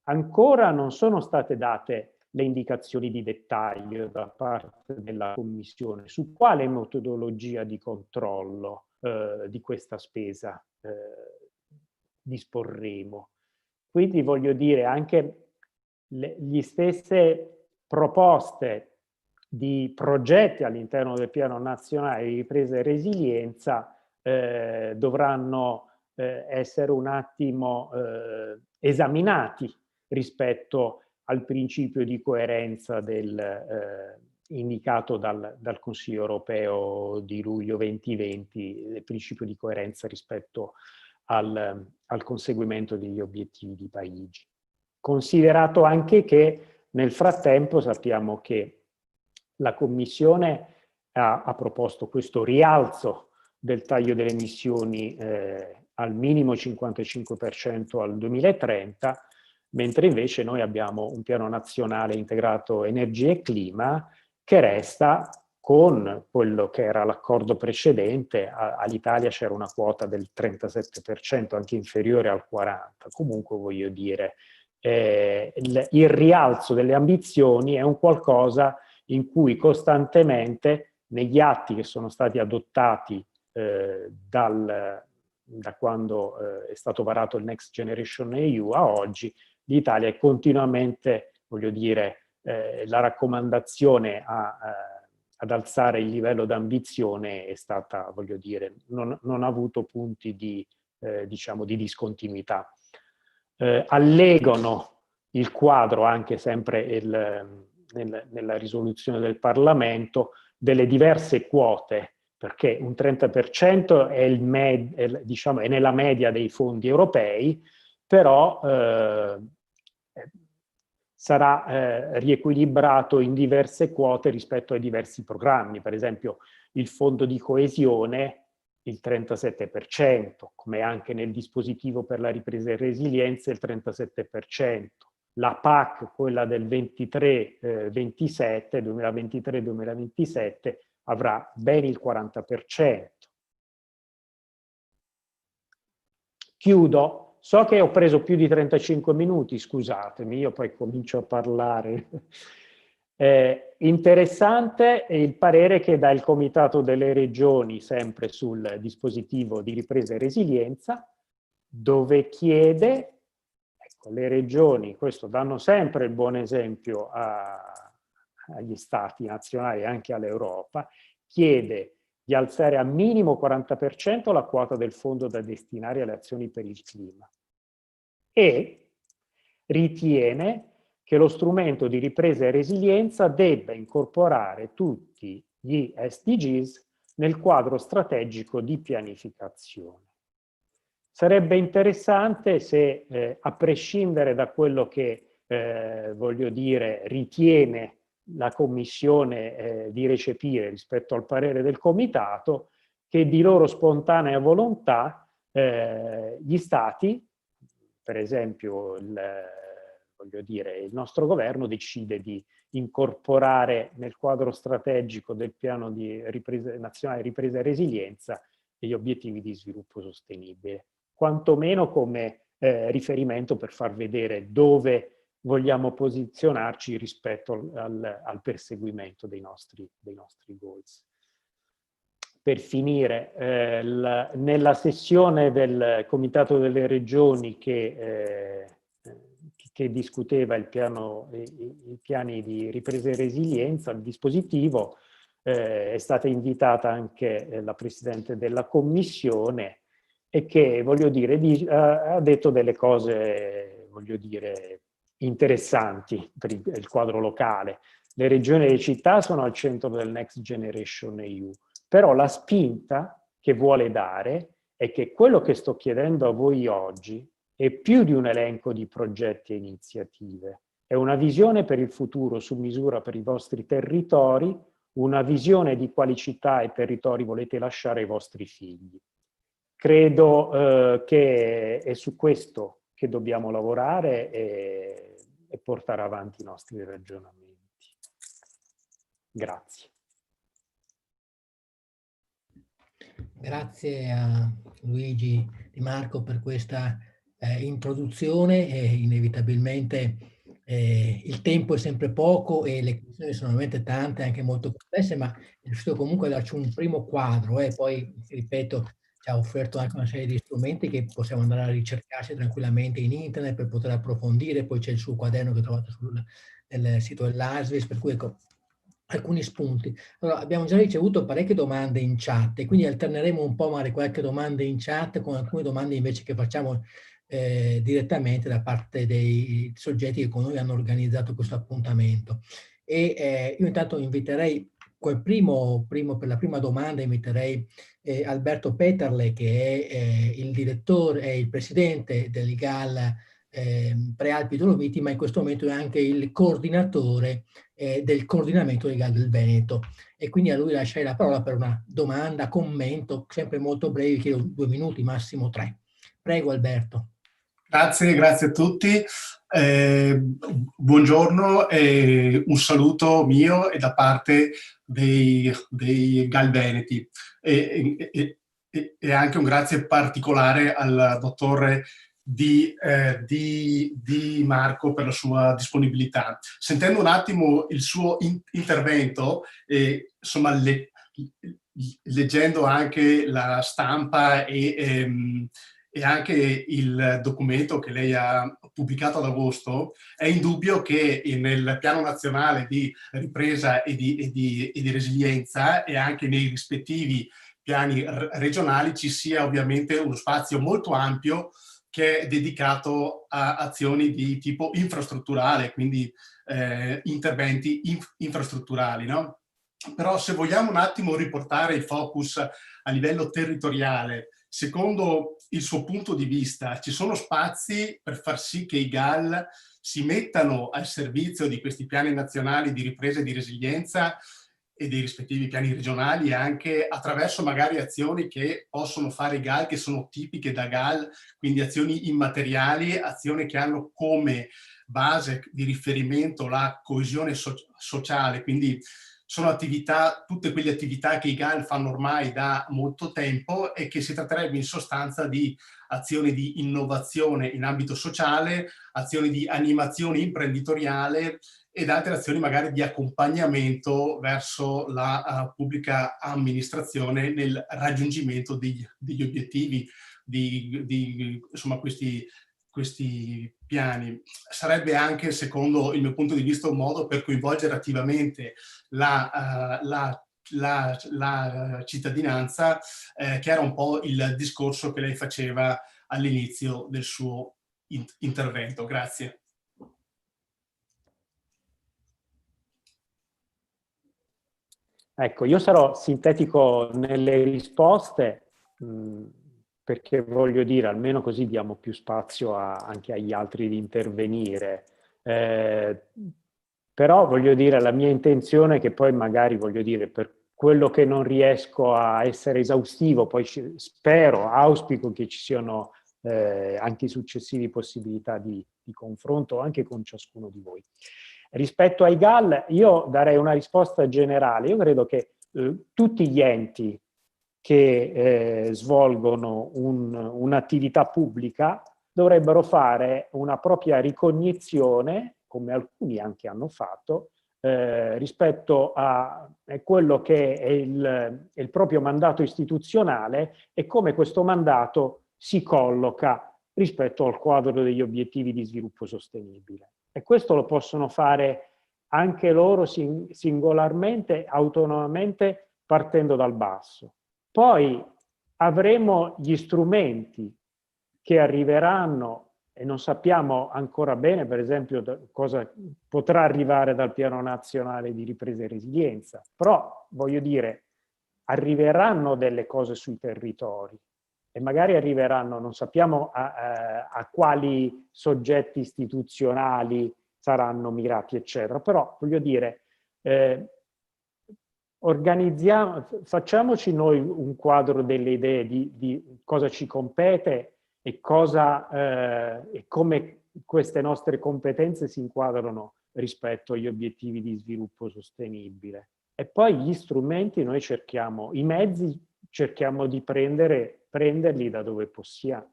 ancora non sono state date le indicazioni di dettaglio da parte della Commissione su quale metodologia di controllo di questa spesa disporremo. Quindi voglio dire, anche le stesse proposte di progetti all'interno del Piano Nazionale di Ripresa e Resilienza dovranno essere un attimo esaminati rispetto al principio di coerenza indicato dal Consiglio europeo di luglio 2020, il principio di coerenza rispetto al conseguimento degli obiettivi di Parigi. Considerato anche che nel frattempo sappiamo che la Commissione ha proposto questo rialzo del taglio delle emissioni al minimo 55% al 2030, mentre invece noi abbiamo un piano nazionale integrato energia e clima che resta con quello che era l'accordo precedente. All'Italia c'era una quota del 37%, anche inferiore al 40%. Comunque voglio dire, il rialzo delle ambizioni è un qualcosa in cui costantemente negli atti che sono stati adottati da quando è stato varato il Next Generation EU a oggi, l'Italia è continuamente, voglio dire, la raccomandazione ad alzare il livello d'ambizione è stata, voglio dire, non ha avuto punti diciamo, di discontinuità. Allegano il quadro, anche sempre nella risoluzione del Parlamento, delle diverse quote, perché un 30% diciamo, è nella media dei fondi europei, però sarà riequilibrato in diverse quote rispetto ai diversi programmi. Per esempio il fondo di coesione il 37%, come anche nel dispositivo per la ripresa e resilienza il 37%. La PAC, quella del 2023-2027, avrà ben il 40%. Chiudo. So che ho preso più di 35 minuti, scusatemi, io poi comincio a parlare. Interessante è il parere che dà il Comitato delle Regioni, sempre sul dispositivo di ripresa e resilienza, dove chiede, ecco, le regioni, questo danno sempre il buon esempio agli stati nazionali e anche all'Europa, chiede di alzare a minimo 40% la quota del fondo da destinare alle azioni per il clima e ritiene che lo strumento di ripresa e resilienza debba incorporare tutti gli SDGs nel quadro strategico di pianificazione. Sarebbe interessante se, a prescindere da quello che, voglio dire, ritiene la Commissione di recepire rispetto al parere del Comitato, che di loro spontanea volontà gli Stati, per esempio voglio dire, il nostro governo decide di incorporare nel quadro strategico del piano di nazionale ripresa e resilienza gli obiettivi di sviluppo sostenibile, quantomeno come riferimento per far vedere dove vogliamo posizionarci rispetto al perseguimento dei nostri goals. Per finire, nella sessione del Comitato delle Regioni che discuteva i piani di ripresa e resilienza, il dispositivo, è stata invitata anche la Presidente della Commissione e che, voglio dire, ha detto delle cose, voglio dire, interessanti per il quadro locale. Le regioni e le città sono al centro del Next Generation EU, però la spinta che vuole dare è che quello che sto chiedendo a voi oggi è più di un elenco di progetti e iniziative, è una visione per il futuro su misura per i vostri territori, una visione di quali città e territori volete lasciare ai vostri figli. Credo che è su questo che dobbiamo lavorare e portare avanti i nostri ragionamenti. Grazie. Grazie a Luigi Di Marco per questa introduzione. Inevitabilmente il tempo è sempre poco e le questioni sono veramente tante, anche molto complesse, ma è riuscito comunque a darci un primo quadro e poi, ripeto, ci ha offerto anche una serie di strumenti che possiamo andare a ricercarsi tranquillamente in internet per poter approfondire. Poi c'è il suo quaderno che trovate nel sito dell'ASVES, per cui ecco, alcuni spunti. Allora, abbiamo già ricevuto parecchie domande in chat e quindi alterneremo un po' magari qualche domanda in chat con alcune domande invece che facciamo direttamente da parte dei soggetti che con noi hanno organizzato questo appuntamento. E io intanto inviterei per la prima domanda inviterei Alberto Peterle, che è il direttore, è il presidente dell'IGAL Prealpi Dolomiti, ma in questo momento è anche il coordinatore del coordinamento legale del Veneto. E quindi a lui lascerei la parola per una domanda, commento, sempre molto brevi, chiedo 2 minuti, massimo 3. Prego Alberto. Grazie a tutti. Buongiorno e un saluto mio e da parte dei GAL Veneti e anche un grazie particolare al dottore Di Marco per la sua disponibilità. Sentendo un attimo il suo intervento, insomma, leggendo anche la stampa e anche il documento che lei ha pubblicato ad agosto, è indubbio che nel Piano Nazionale di Ripresa e di Resilienza e anche nei rispettivi piani regionali ci sia ovviamente uno spazio molto ampio che è dedicato a azioni di tipo infrastrutturale, quindi interventi infrastrutturali, no? Però se vogliamo un attimo riportare il focus a livello territoriale, secondo il suo punto di vista, ci sono spazi per far sì che i GAL si mettano al servizio di questi piani nazionali di ripresa e di resilienza e dei rispettivi piani regionali, anche attraverso magari azioni che possono fare i GAL, che sono tipiche da GAL, quindi azioni immateriali, azioni che hanno come base di riferimento la coesione sociale, quindi sono attività, tutte quelle attività che i GAL fanno ormai da molto tempo e che si tratterebbe in sostanza di azioni di innovazione in ambito sociale, azioni di animazione imprenditoriale ed altre azioni magari di accompagnamento verso la pubblica amministrazione nel raggiungimento degli obiettivi di insomma, questi piani. Sarebbe anche, secondo il mio punto di vista, un modo per coinvolgere attivamente la cittadinanza, che era un po' il discorso che lei faceva all'inizio del suo intervento. Grazie. Ecco, io sarò sintetico nelle risposte, perché voglio dire, almeno così diamo più spazio anche agli altri di intervenire. Però voglio dire, la mia intenzione è che poi magari, voglio dire, per quello che non riesco a essere esaustivo, poi spero, auspico che ci siano anche successive possibilità di confronto anche con ciascuno di voi. Rispetto ai GAL, io darei una risposta generale. Io credo che tutti gli enti che svolgono un'attività pubblica dovrebbero fare una propria ricognizione, come alcuni anche hanno fatto, rispetto a quello che è il proprio mandato istituzionale e come questo mandato si colloca rispetto al quadro degli obiettivi di sviluppo sostenibile. E questo lo possono fare anche loro singolarmente, autonomamente, partendo dal basso. Poi avremo gli strumenti che arriveranno, e non sappiamo ancora bene, per esempio, cosa potrà arrivare dal Piano Nazionale di Ripresa e Resilienza, però, voglio dire, arriveranno delle cose sui territori e magari arriveranno, non sappiamo a quali soggetti istituzionali saranno mirati, eccetera, però, voglio dire, facciamoci noi un quadro delle idee di cosa ci compete e come queste nostre competenze si inquadrano rispetto agli obiettivi di sviluppo sostenibile. E poi gli strumenti noi cerchiamo, i mezzi cerchiamo di prenderli da dove possiamo.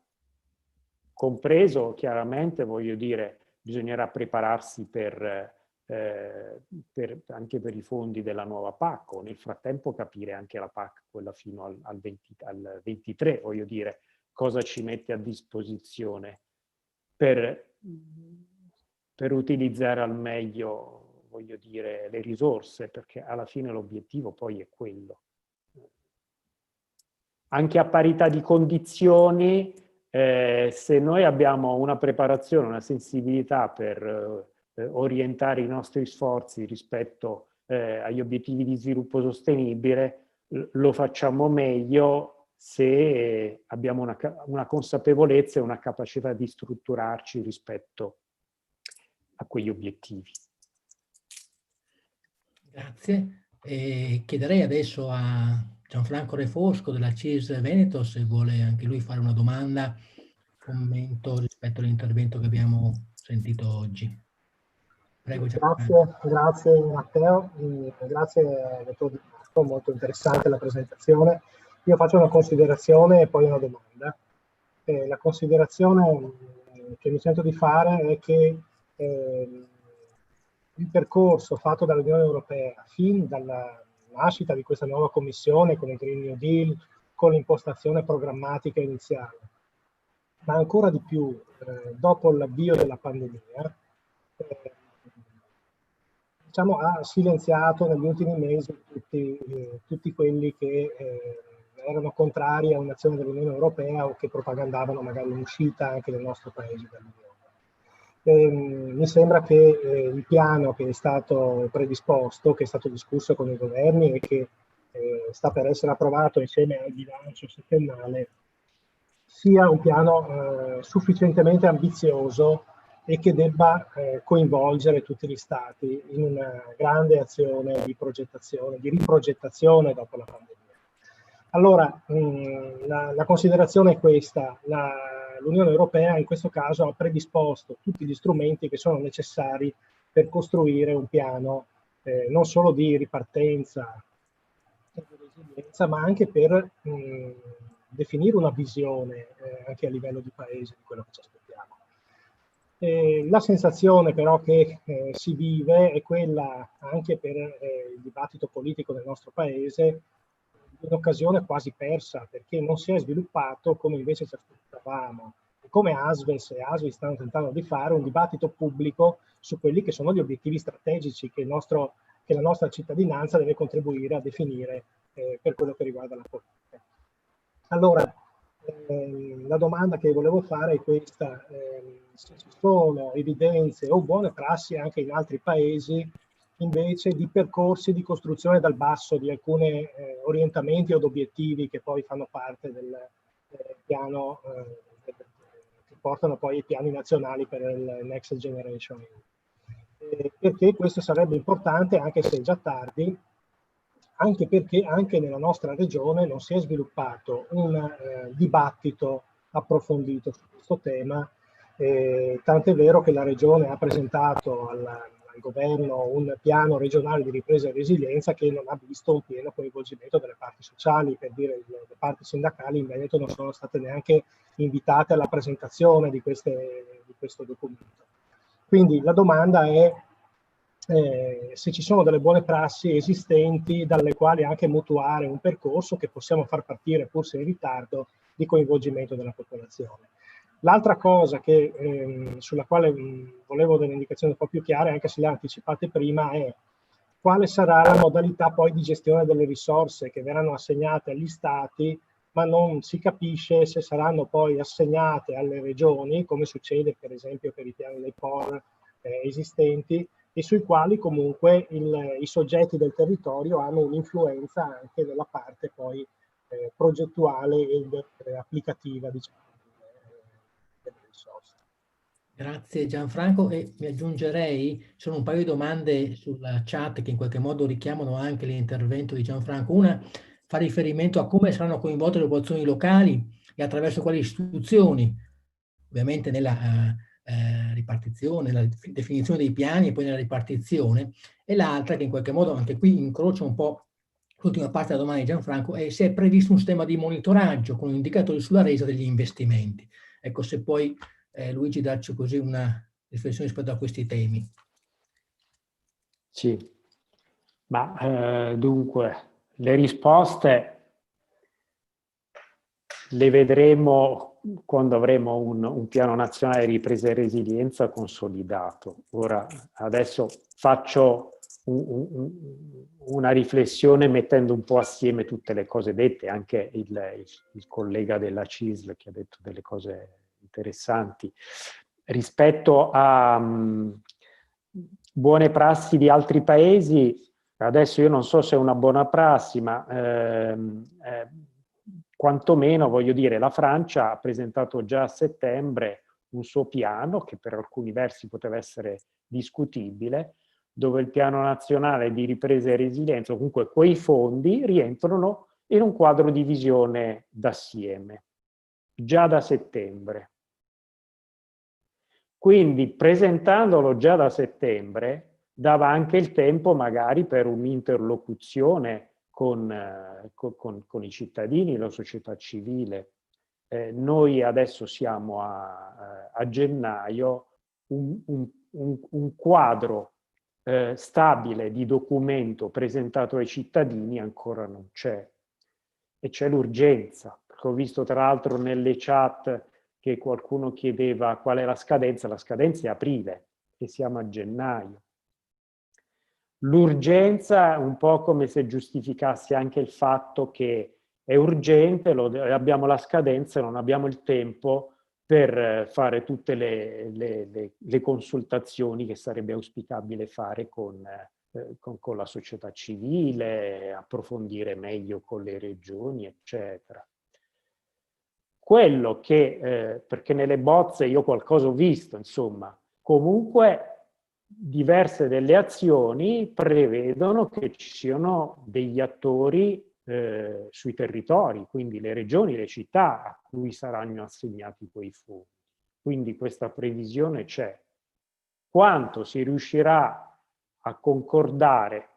Compreso, chiaramente, voglio dire, bisognerà prepararsi anche per i fondi della nuova PAC, o nel frattempo capire anche la PAC, quella fino al 23, voglio dire, cosa ci mette a disposizione per utilizzare al meglio, voglio dire, le risorse, perché alla fine l'obiettivo poi è quello. Anche a parità di condizioni, se noi abbiamo una preparazione, una sensibilità per orientare i nostri sforzi rispetto agli obiettivi di sviluppo sostenibile, lo facciamo meglio se abbiamo una consapevolezza e una capacità di strutturarci rispetto a quegli obiettivi. Grazie. Chiederei adesso a Gianfranco Refosco della CIS Veneto se vuole anche lui fare una domanda, commento rispetto all'intervento che abbiamo sentito oggi. Prego, grazie Matteo, grazie dottor Di Marco, molto interessante la presentazione. Io faccio una considerazione e poi una domanda. La considerazione che mi sento di fare è che il percorso fatto dall'Unione Europea fin dalla nascita di questa nuova commissione con il Green New Deal, con l'impostazione programmatica iniziale, ma ancora di più dopo l'avvio della pandemia, diciamo, ha silenziato negli ultimi mesi tutti quelli che erano contrari a un'azione dell'Unione Europea o che propagandavano magari un'uscita anche del nostro paese dall'Unione. Mi sembra che il piano che è stato predisposto, che è stato discusso con i governi e che sta per essere approvato insieme al bilancio settennale, sia un piano sufficientemente ambizioso e che debba coinvolgere tutti gli Stati in una grande azione di progettazione, di riprogettazione dopo la pandemia. Allora, la considerazione è questa: l'Unione Europea in questo caso ha predisposto tutti gli strumenti che sono necessari per costruire un piano non solo di ripartenza e di resilienza, ma anche per definire una visione anche a livello di paese di quello che ci aspettiamo. La sensazione però che si vive è quella, anche per il dibattito politico del nostro paese, di un'occasione quasi persa, perché non si è sviluppato, come invece ci aspettavamo, come ASVES e ASVI stanno tentando di fare, un dibattito pubblico su quelli che sono gli obiettivi strategici che la nostra cittadinanza deve contribuire a definire per quello che riguarda la politica. Allora, la domanda che volevo fare è questa: se ci sono evidenze o buone prassi anche in altri paesi invece di percorsi di costruzione dal basso di alcuni orientamenti od obiettivi che poi fanno parte del piano, che portano poi ai piani nazionali per il Next Generation. Perché questo sarebbe importante, anche se è già tardi, anche perché anche nella nostra regione non si è sviluppato un dibattito approfondito su questo tema, tant'è vero che la regione ha presentato al governo un piano regionale di ripresa e resilienza che non ha visto un pieno coinvolgimento delle parti sociali. Per dire, le parti sindacali in Veneto non sono state neanche invitate alla presentazione di questo documento. Quindi la domanda è se ci sono delle buone prassi esistenti dalle quali anche mutuare un percorso che possiamo far partire, pur se in ritardo, di coinvolgimento della popolazione. L'altra cosa sulla quale volevo delle indicazioni un po' più chiare, anche se le anticipate prima, è quale sarà la modalità poi di gestione delle risorse che verranno assegnate agli stati, ma non si capisce se saranno poi assegnate alle regioni, come succede per esempio per i piani dei POR esistenti, e sui quali comunque i soggetti del territorio hanno un'influenza anche nella parte poi progettuale ed applicativa, diciamo, delle risorse. Grazie Gianfranco, e mi aggiungerei, ci sono un paio di domande sulla chat che in qualche modo richiamano anche l'intervento di Gianfranco. Una fa riferimento a come saranno coinvolte le popolazioni locali e attraverso quali istituzioni, ovviamente nella ripartizione, nella definizione dei piani e poi nella ripartizione, e l'altra che in qualche modo anche qui incrocia un po' l'ultima parte della domanda di Gianfranco, è se è previsto un sistema di monitoraggio con indicatori sulla resa degli investimenti. Ecco, se poi Luigi darci così una riflessione rispetto a questi temi. Sì, ma dunque le risposte le vedremo quando avremo un piano nazionale di ripresa e resilienza consolidato. Ora, adesso faccio una riflessione mettendo un po' assieme tutte le cose dette, anche il collega della CISL che ha detto delle cose interessanti. Rispetto a buone prassi di altri paesi, adesso io non so se è una buona prassi, ma quantomeno, voglio dire, la Francia ha presentato già a settembre un suo piano, che per alcuni versi poteva essere discutibile, dove il piano nazionale di ripresa e resilienza, comunque quei fondi, rientrano in un quadro di visione d'assieme, già da settembre. Quindi, presentandolo già da settembre, dava anche il tempo magari per un'interlocuzione con i cittadini, la società civile. Noi adesso siamo a gennaio, un quadro stabile di documento presentato ai cittadini ancora non c'è. E c'è l'urgenza, perché ho visto tra l'altro nelle chat che qualcuno chiedeva qual è la scadenza è aprile e siamo a gennaio. L'urgenza è un po' come se giustificasse anche il fatto che è urgente, abbiamo la scadenza e non abbiamo il tempo per fare tutte le consultazioni che sarebbe auspicabile fare con la società civile, approfondire meglio con le regioni, eccetera. Quello che, perché nelle bozze io qualcosa ho visto, insomma, comunque diverse delle azioni prevedono che ci siano degli attori sui territori, quindi le regioni, le città a cui saranno assegnati quei fondi. Quindi questa previsione c'è. Quanto si riuscirà a concordare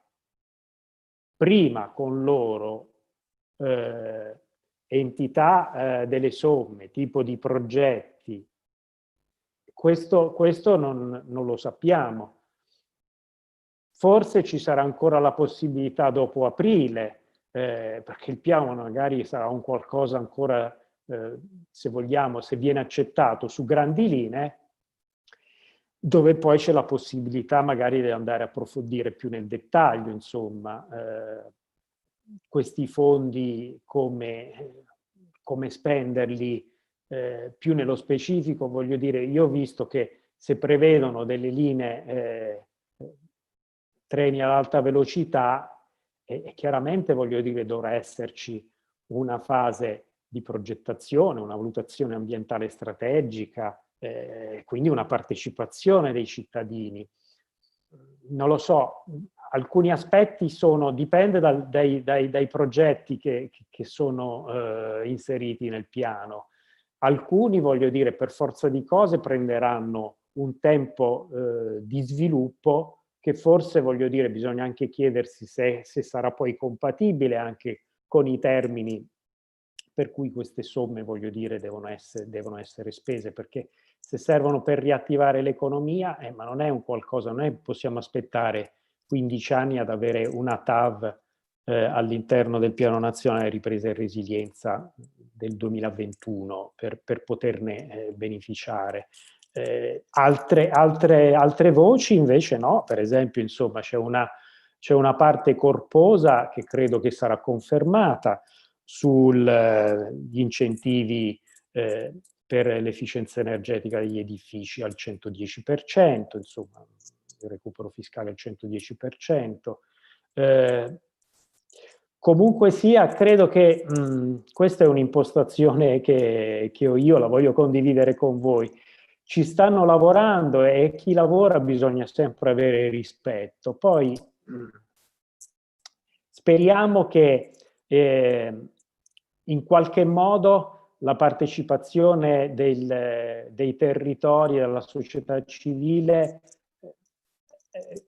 prima con loro entità delle somme, tipo di progetti, questo non lo sappiamo. Forse ci sarà ancora la possibilità dopo aprile, perché il piano magari sarà un qualcosa ancora, se vogliamo, se viene accettato su grandi linee, dove poi c'è la possibilità magari di andare a approfondire più nel dettaglio, insomma, questi fondi, come spenderli più nello specifico. Voglio dire, io ho visto che se prevedono delle linee treni ad alta velocità, chiaramente, voglio dire, dovrà esserci una fase di progettazione, una valutazione ambientale strategica, quindi una partecipazione dei cittadini. Non lo so, alcuni aspetti dipende dai progetti che sono inseriti nel piano. Alcuni, voglio dire, per forza di cose prenderanno un tempo di sviluppo che forse, voglio dire, bisogna anche chiedersi se sarà poi compatibile anche con i termini per cui queste somme, voglio dire, devono essere spese, perché se servono per riattivare l'economia, ma non è un qualcosa, non è possiamo aspettare 15 anni ad avere una TAV all'interno del Piano Nazionale di Ripresa e Resilienza del 2021 per poterne beneficiare. Altre voci invece no, per esempio insomma c'è una parte corposa che credo che sarà confermata sugli incentivi per l'efficienza energetica degli edifici al 110%, insomma il recupero fiscale al 110%. Comunque sia, credo che questa è un'impostazione che ho io, la voglio condividere con voi. Ci stanno lavorando e chi lavora bisogna sempre avere rispetto. Poi speriamo che in qualche modo la partecipazione dei territori e della società civile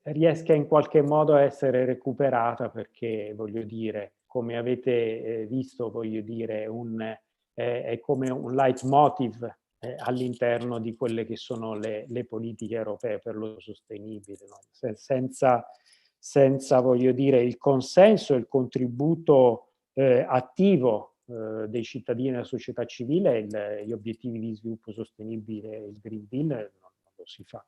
riesca in qualche modo a essere recuperata, perché voglio dire, come avete visto, voglio dire, è come un leitmotiv all'interno di quelle che sono le politiche europee per lo sostenibile, no? Senza, voglio dire, il consenso e il contributo attivo dei cittadini e della società civile, gli obiettivi di sviluppo sostenibile, il Green Deal, non lo si fa.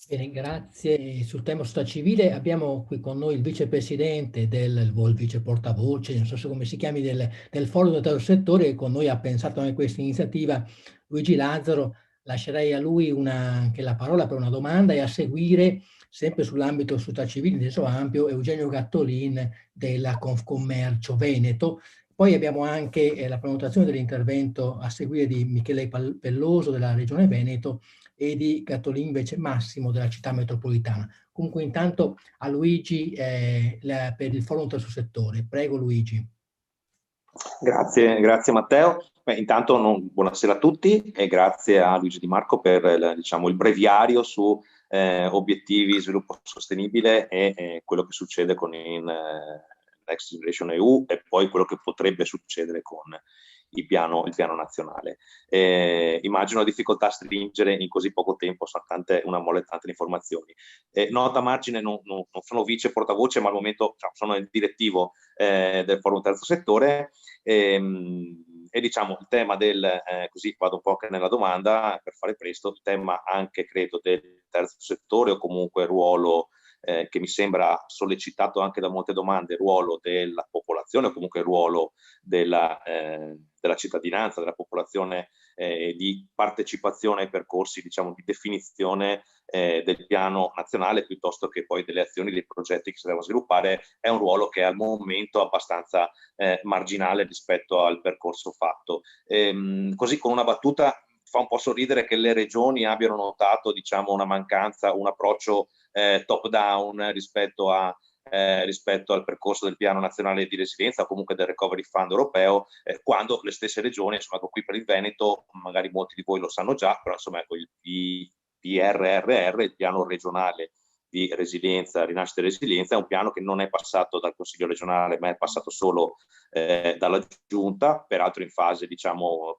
Bene, grazie. Sul tema società civile abbiamo qui con noi il vicepresidente il vice portavoce, non so se come si chiami, del forum del terzo settore, che con noi ha pensato anche questa iniziativa, Luigi Lazzaro. Lascerei a lui anche la parola per una domanda, e a seguire, sempre sull'ambito società civile in senso ampio, Eugenio Gattolin della Confcommercio Veneto. Poi abbiamo anche la prenotazione dell'intervento a seguire di Michele Pelloso della Regione Veneto e di Gattolin invece Massimo della città metropolitana. Comunque intanto a Luigi per il forum terzo settore. Prego Luigi. Grazie Matteo. Intanto buonasera a tutti e grazie a Luigi Di Marco per il breviario su obiettivi sviluppo sostenibile e quello che succede con il Next Generation EU e poi quello che potrebbe succedere con il piano nazionale. Immagino la difficoltà a stringere in così poco tempo, sono una mole tante informazioni. Nota a margine, non sono vice portavoce, ma al momento sono il direttivo del forum terzo settore e diciamo il tema così vado un po' anche nella domanda per fare presto, il tema anche credo del terzo settore o comunque ruolo che mi sembra sollecitato anche da molte domande, il ruolo della popolazione o comunque il ruolo della cittadinanza, della popolazione di partecipazione ai percorsi di definizione del piano nazionale piuttosto che poi delle azioni, dei progetti che si devono sviluppare, è un ruolo che al momento è abbastanza marginale rispetto al percorso fatto. Così con una battuta fa un po' sorridere che le regioni abbiano notato una mancanza, un approccio top down rispetto al percorso del piano nazionale di resilienza o comunque del recovery fund europeo, quando le stesse regioni, insomma qui per il Veneto, magari molti di voi lo sanno già, però insomma ecco, il PRRR, il piano regionale di resilienza, rinascita e resilienza, è un piano che non è passato dal Consiglio regionale, ma è passato solo dalla Giunta, peraltro in fase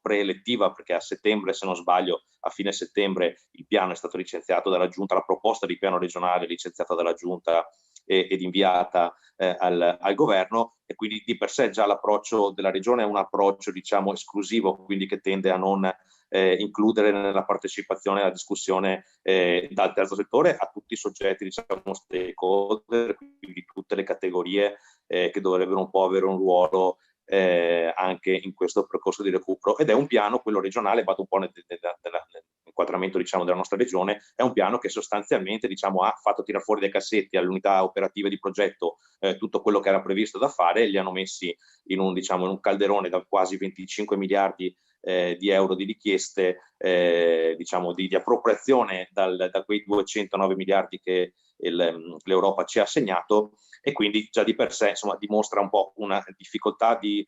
preelettiva, perché a settembre, se non sbaglio, a fine settembre il piano è stato licenziato dalla Giunta, la proposta di piano regionale licenziata dalla Giunta ed inviata al governo, e quindi di per sé già l'approccio della regione è un approccio esclusivo, quindi che tende a non includere nella partecipazione alla discussione dal terzo settore a tutti i soggetti stakeholder, quindi tutte le categorie che dovrebbero un po' avere un ruolo anche in questo percorso di recupero, ed è un piano, quello regionale, vado un po' nell'inquadramento della nostra regione, è un piano che sostanzialmente ha fatto tirare fuori dai cassetti alle unità operative di progetto tutto quello che era previsto da fare, e li hanno messi in un calderone da quasi 25 miliardi di euro di richieste di appropriazione da quei 209 miliardi che l'Europa ci ha assegnato, e quindi già di per sé dimostra un po' una difficoltà di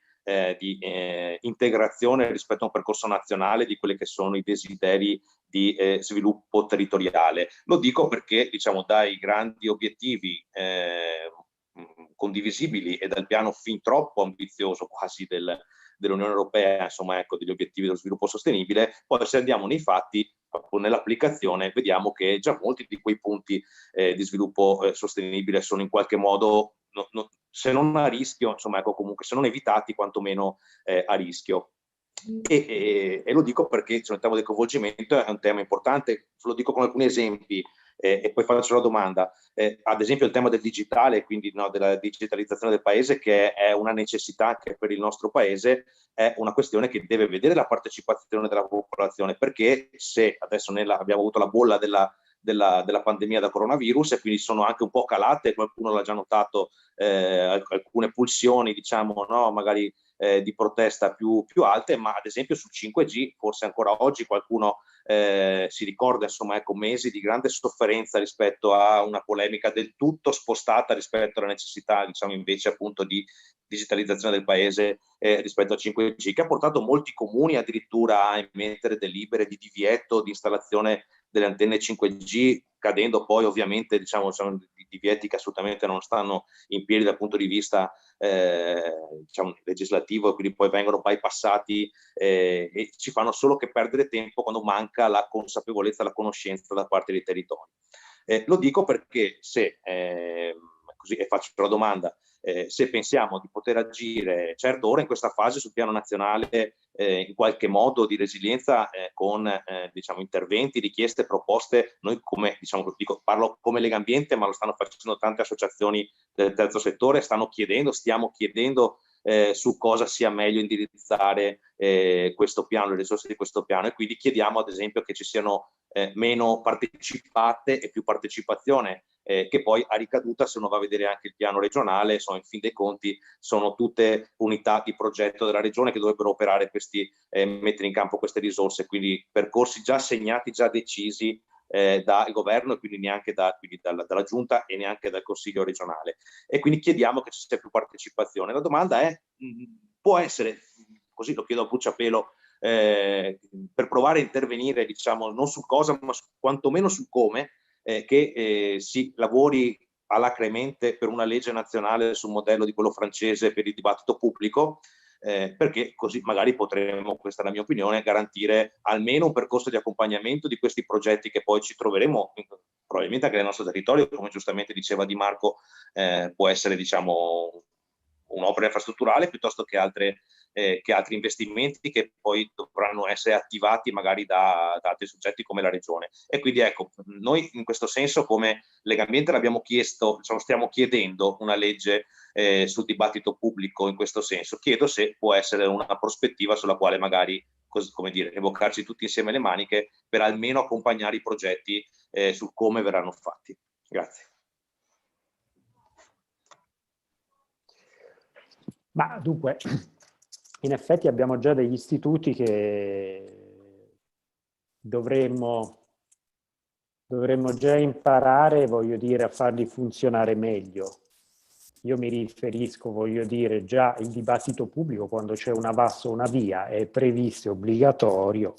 integrazione rispetto a un percorso nazionale di quelli che sono i desideri di sviluppo territoriale. Lo dico perché dai grandi obiettivi condivisibili e dal piano fin troppo ambizioso quasi dell'Unione Europea, insomma, ecco, degli obiettivi dello sviluppo sostenibile. Poi se andiamo nei fatti, nell'applicazione, vediamo che già molti di quei punti di sviluppo sostenibile sono in qualche modo, se non a rischio, insomma, ecco, comunque se non evitati, quantomeno a rischio. E lo dico perché il tema del coinvolgimento è un tema importante, lo dico con alcuni esempi e poi faccio la domanda. Ad esempio il tema del digitale, quindi della digitalizzazione del paese, che è una necessità che per il nostro paese è una questione che deve vedere la partecipazione della popolazione, perché se adesso abbiamo avuto la bolla della pandemia da coronavirus e quindi sono anche un po' calate, qualcuno l'ha già notato, alcune pulsioni, diciamo, no? Magari di protesta più alte, ma ad esempio sul 5G forse ancora oggi qualcuno si ricorda, insomma, ecco, mesi di grande sofferenza rispetto a una polemica del tutto spostata rispetto alla necessità, diciamo, invece appunto di digitalizzazione del paese rispetto al 5G, che ha portato molti comuni addirittura a emettere delibere di divieto di installazione delle antenne 5G, cadendo poi ovviamente, diciamo, sono divieti che assolutamente non stanno in piedi dal punto di vista diciamo, legislativo, e quindi poi vengono bypassati e ci fanno solo che perdere tempo quando manca la consapevolezza, la conoscenza da parte dei territori. Lo dico perché se, così, e faccio la domanda, se pensiamo di poter agire, certo ora in questa fase sul piano nazionale in qualche modo di resilienza con diciamo, interventi, richieste, proposte, noi come, diciamo, parlo come Legambiente, ma lo stanno facendo tante associazioni del terzo settore, stiamo chiedendo su cosa sia meglio indirizzare questo piano, le risorse di questo piano, e quindi chiediamo ad esempio che ci siano meno partecipate e più partecipazione, che poi ha ricaduta, se uno va a vedere anche il piano regionale, in fin dei conti sono tutte unità di progetto della regione che dovrebbero operare mettere in campo queste risorse, quindi percorsi già segnati, già decisi dal governo e quindi neanche dalla giunta e neanche dal consiglio regionale, e quindi chiediamo che ci sia più partecipazione. La domanda è, può essere, così lo chiedo a bruciapelo, per provare a intervenire, diciamo, non su cosa ma quantomeno su come, che si lavori alacremente per una legge nazionale sul modello di quello francese per il dibattito pubblico, perché così magari potremo, questa è la mia opinione, garantire almeno un percorso di accompagnamento di questi progetti che poi ci troveremo probabilmente anche nel nostro territorio, come giustamente diceva Di Marco, può essere, diciamo, un'opera infrastrutturale piuttosto che altri investimenti che poi dovranno essere attivati magari da altri soggetti come la Regione. E quindi ecco, noi in questo senso come Legambiente l'abbiamo chiesto, diciamo, stiamo chiedendo una legge sul dibattito pubblico in questo senso. Chiedo se può essere una prospettiva sulla quale magari, come dire, evocarci tutti insieme le maniche per almeno accompagnare i progetti su come verranno fatti. Grazie. Ma dunque, in effetti abbiamo già degli istituti che dovremmo già imparare, voglio dire, a farli funzionare meglio. Io mi riferisco, voglio dire, già il dibattito pubblico, quando c'è una VAS o una VIA, è previsto, è obbligatorio,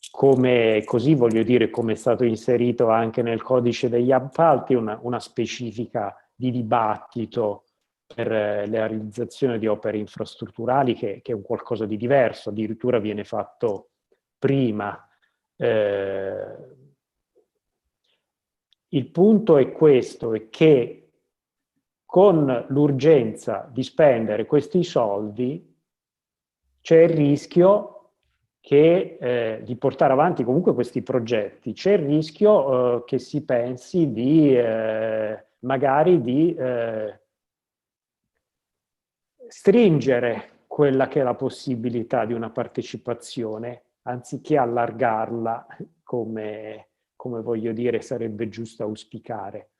così voglio dire, come è stato inserito anche nel codice degli appalti, una specifica di dibattito per la realizzazione di opere infrastrutturali, che è un qualcosa di diverso, addirittura viene fatto prima. Il punto è questo, è che con l'urgenza di spendere questi soldi c'è il rischio di portare avanti comunque questi progetti, c'è il rischio che si pensi magari di stringere quella che è la possibilità di una partecipazione, anziché allargarla come voglio dire sarebbe giusto auspicare.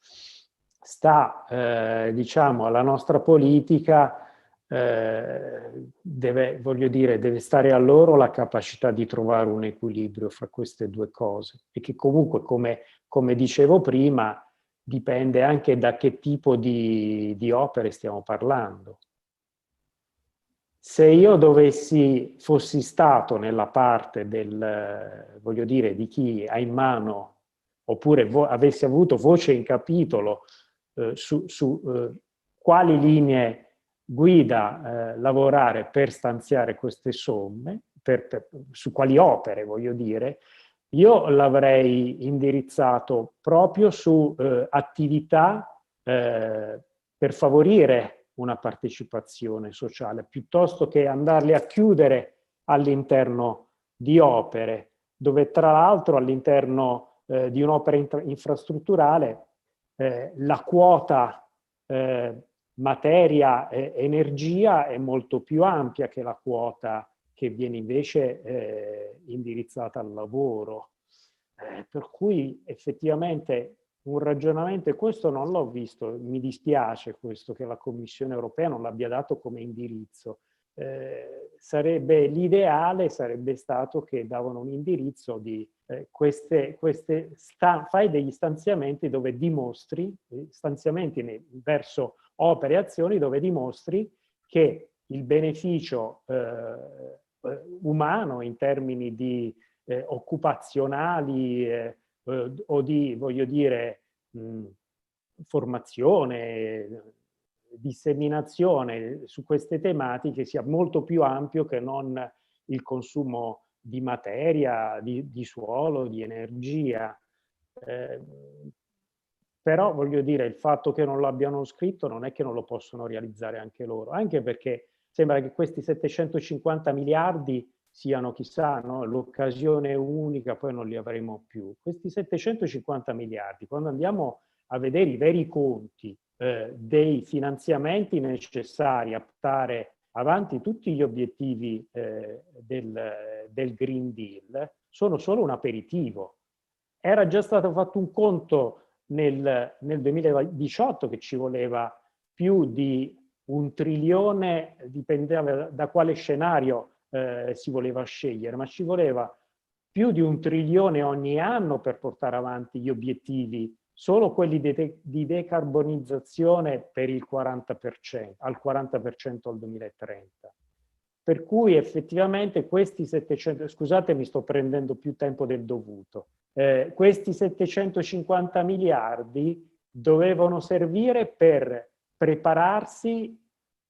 Diciamo, alla nostra politica deve stare a loro la capacità di trovare un equilibrio fra queste due cose, e che comunque, come dicevo prima, dipende anche da che tipo di opere stiamo parlando. Se io fossi stato nella parte voglio dire, di chi ha in mano, oppure avessi avuto voce in capitolo su quali linee guida lavorare per stanziare queste somme, su quali opere, voglio dire. Io l'avrei indirizzato proprio su attività per favorire una partecipazione sociale, piuttosto che andarle a chiudere all'interno di opere, dove tra l'altro all'interno di un'opera infrastrutturale la quota materia e energia è molto più ampia che la quota che viene invece indirizzata al lavoro. Per cui effettivamente un ragionamento, e questo non l'ho visto, mi dispiace questo che la Commissione europea non l'abbia dato come indirizzo. L'ideale sarebbe stato che davano un indirizzo di fai degli stanziamenti dove dimostri, stanziamenti verso opere e azioni dove dimostri che il beneficio umano in termini di occupazionali o di, voglio dire, formazione, disseminazione su queste tematiche sia molto più ampio che non il consumo di materia, di suolo, di energia. Però voglio dire, il fatto che non l'abbiano scritto non è che non lo possono realizzare anche loro, anche perché sembra che questi 750 miliardi siano, chissà, no? L'occasione unica, poi non li avremo più. Questi 750 miliardi, quando andiamo a vedere i veri conti dei finanziamenti necessari a portare avanti tutti gli obiettivi del Green Deal, sono solo un aperitivo. Era già stato fatto un conto nel 2018 che ci voleva più di 1 trilione, dipendeva da quale scenario si voleva scegliere, ma ci voleva più di 1 trilione ogni anno per portare avanti gli obiettivi, solo quelli di decarbonizzazione per il 40%, al 40% al 2030. Per cui effettivamente questi 700, scusate mi sto prendendo più tempo del dovuto, questi 750 miliardi dovevano servire per prepararsi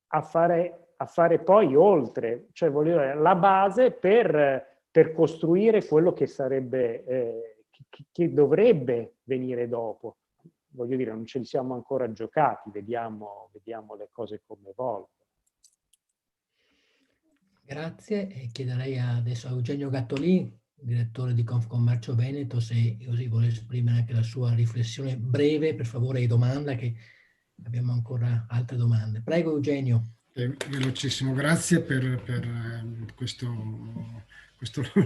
a fare poi oltre, cioè voglio dire, la base per costruire quello che sarebbe, che dovrebbe venire dopo. Voglio dire, non ce li siamo ancora giocati, vediamo le cose come evolvono. Grazie, e chiederei adesso a Eugenio Gattolin, direttore di Confcommercio Veneto, se così vuole esprimere anche la sua riflessione breve, per favore, e domanda, che abbiamo ancora altre domande. Prego Eugenio. Velocissimo, grazie per questo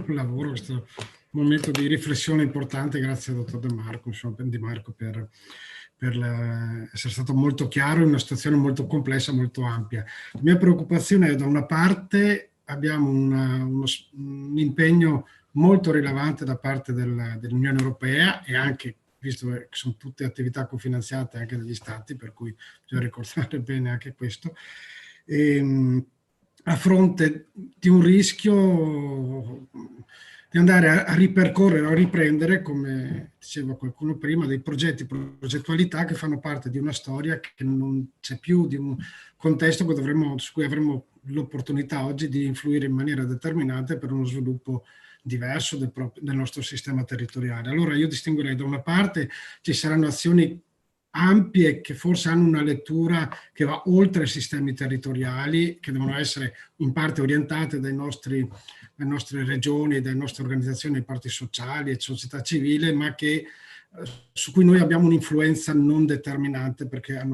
lavoro, questo momento di riflessione importante. Grazie al dottor De Marco, Di Marco per essere stato molto chiaro in una situazione molto complessa, molto ampia. La mia preoccupazione è, da una parte abbiamo un impegno molto rilevante da parte dell'Unione Europea, e anche, visto che sono tutte attività cofinanziate anche dagli Stati, per cui bisogna ricordare bene anche questo, a fronte di un rischio di andare a ripercorrere o a riprendere, come diceva qualcuno prima, dei progettualità che fanno parte di una storia che non c'è più, di un contesto su cui avremo l'opportunità oggi di influire in maniera determinante per uno sviluppo diverso del nostro sistema territoriale. Allora io distinguerei, da una parte ci saranno azioni ampie che forse hanno una lettura che va oltre i sistemi territoriali, che devono essere in parte orientate dalle nostre regioni, dalle nostre organizzazioni, parti sociali e società civile, ma su cui noi abbiamo un'influenza non determinante, perché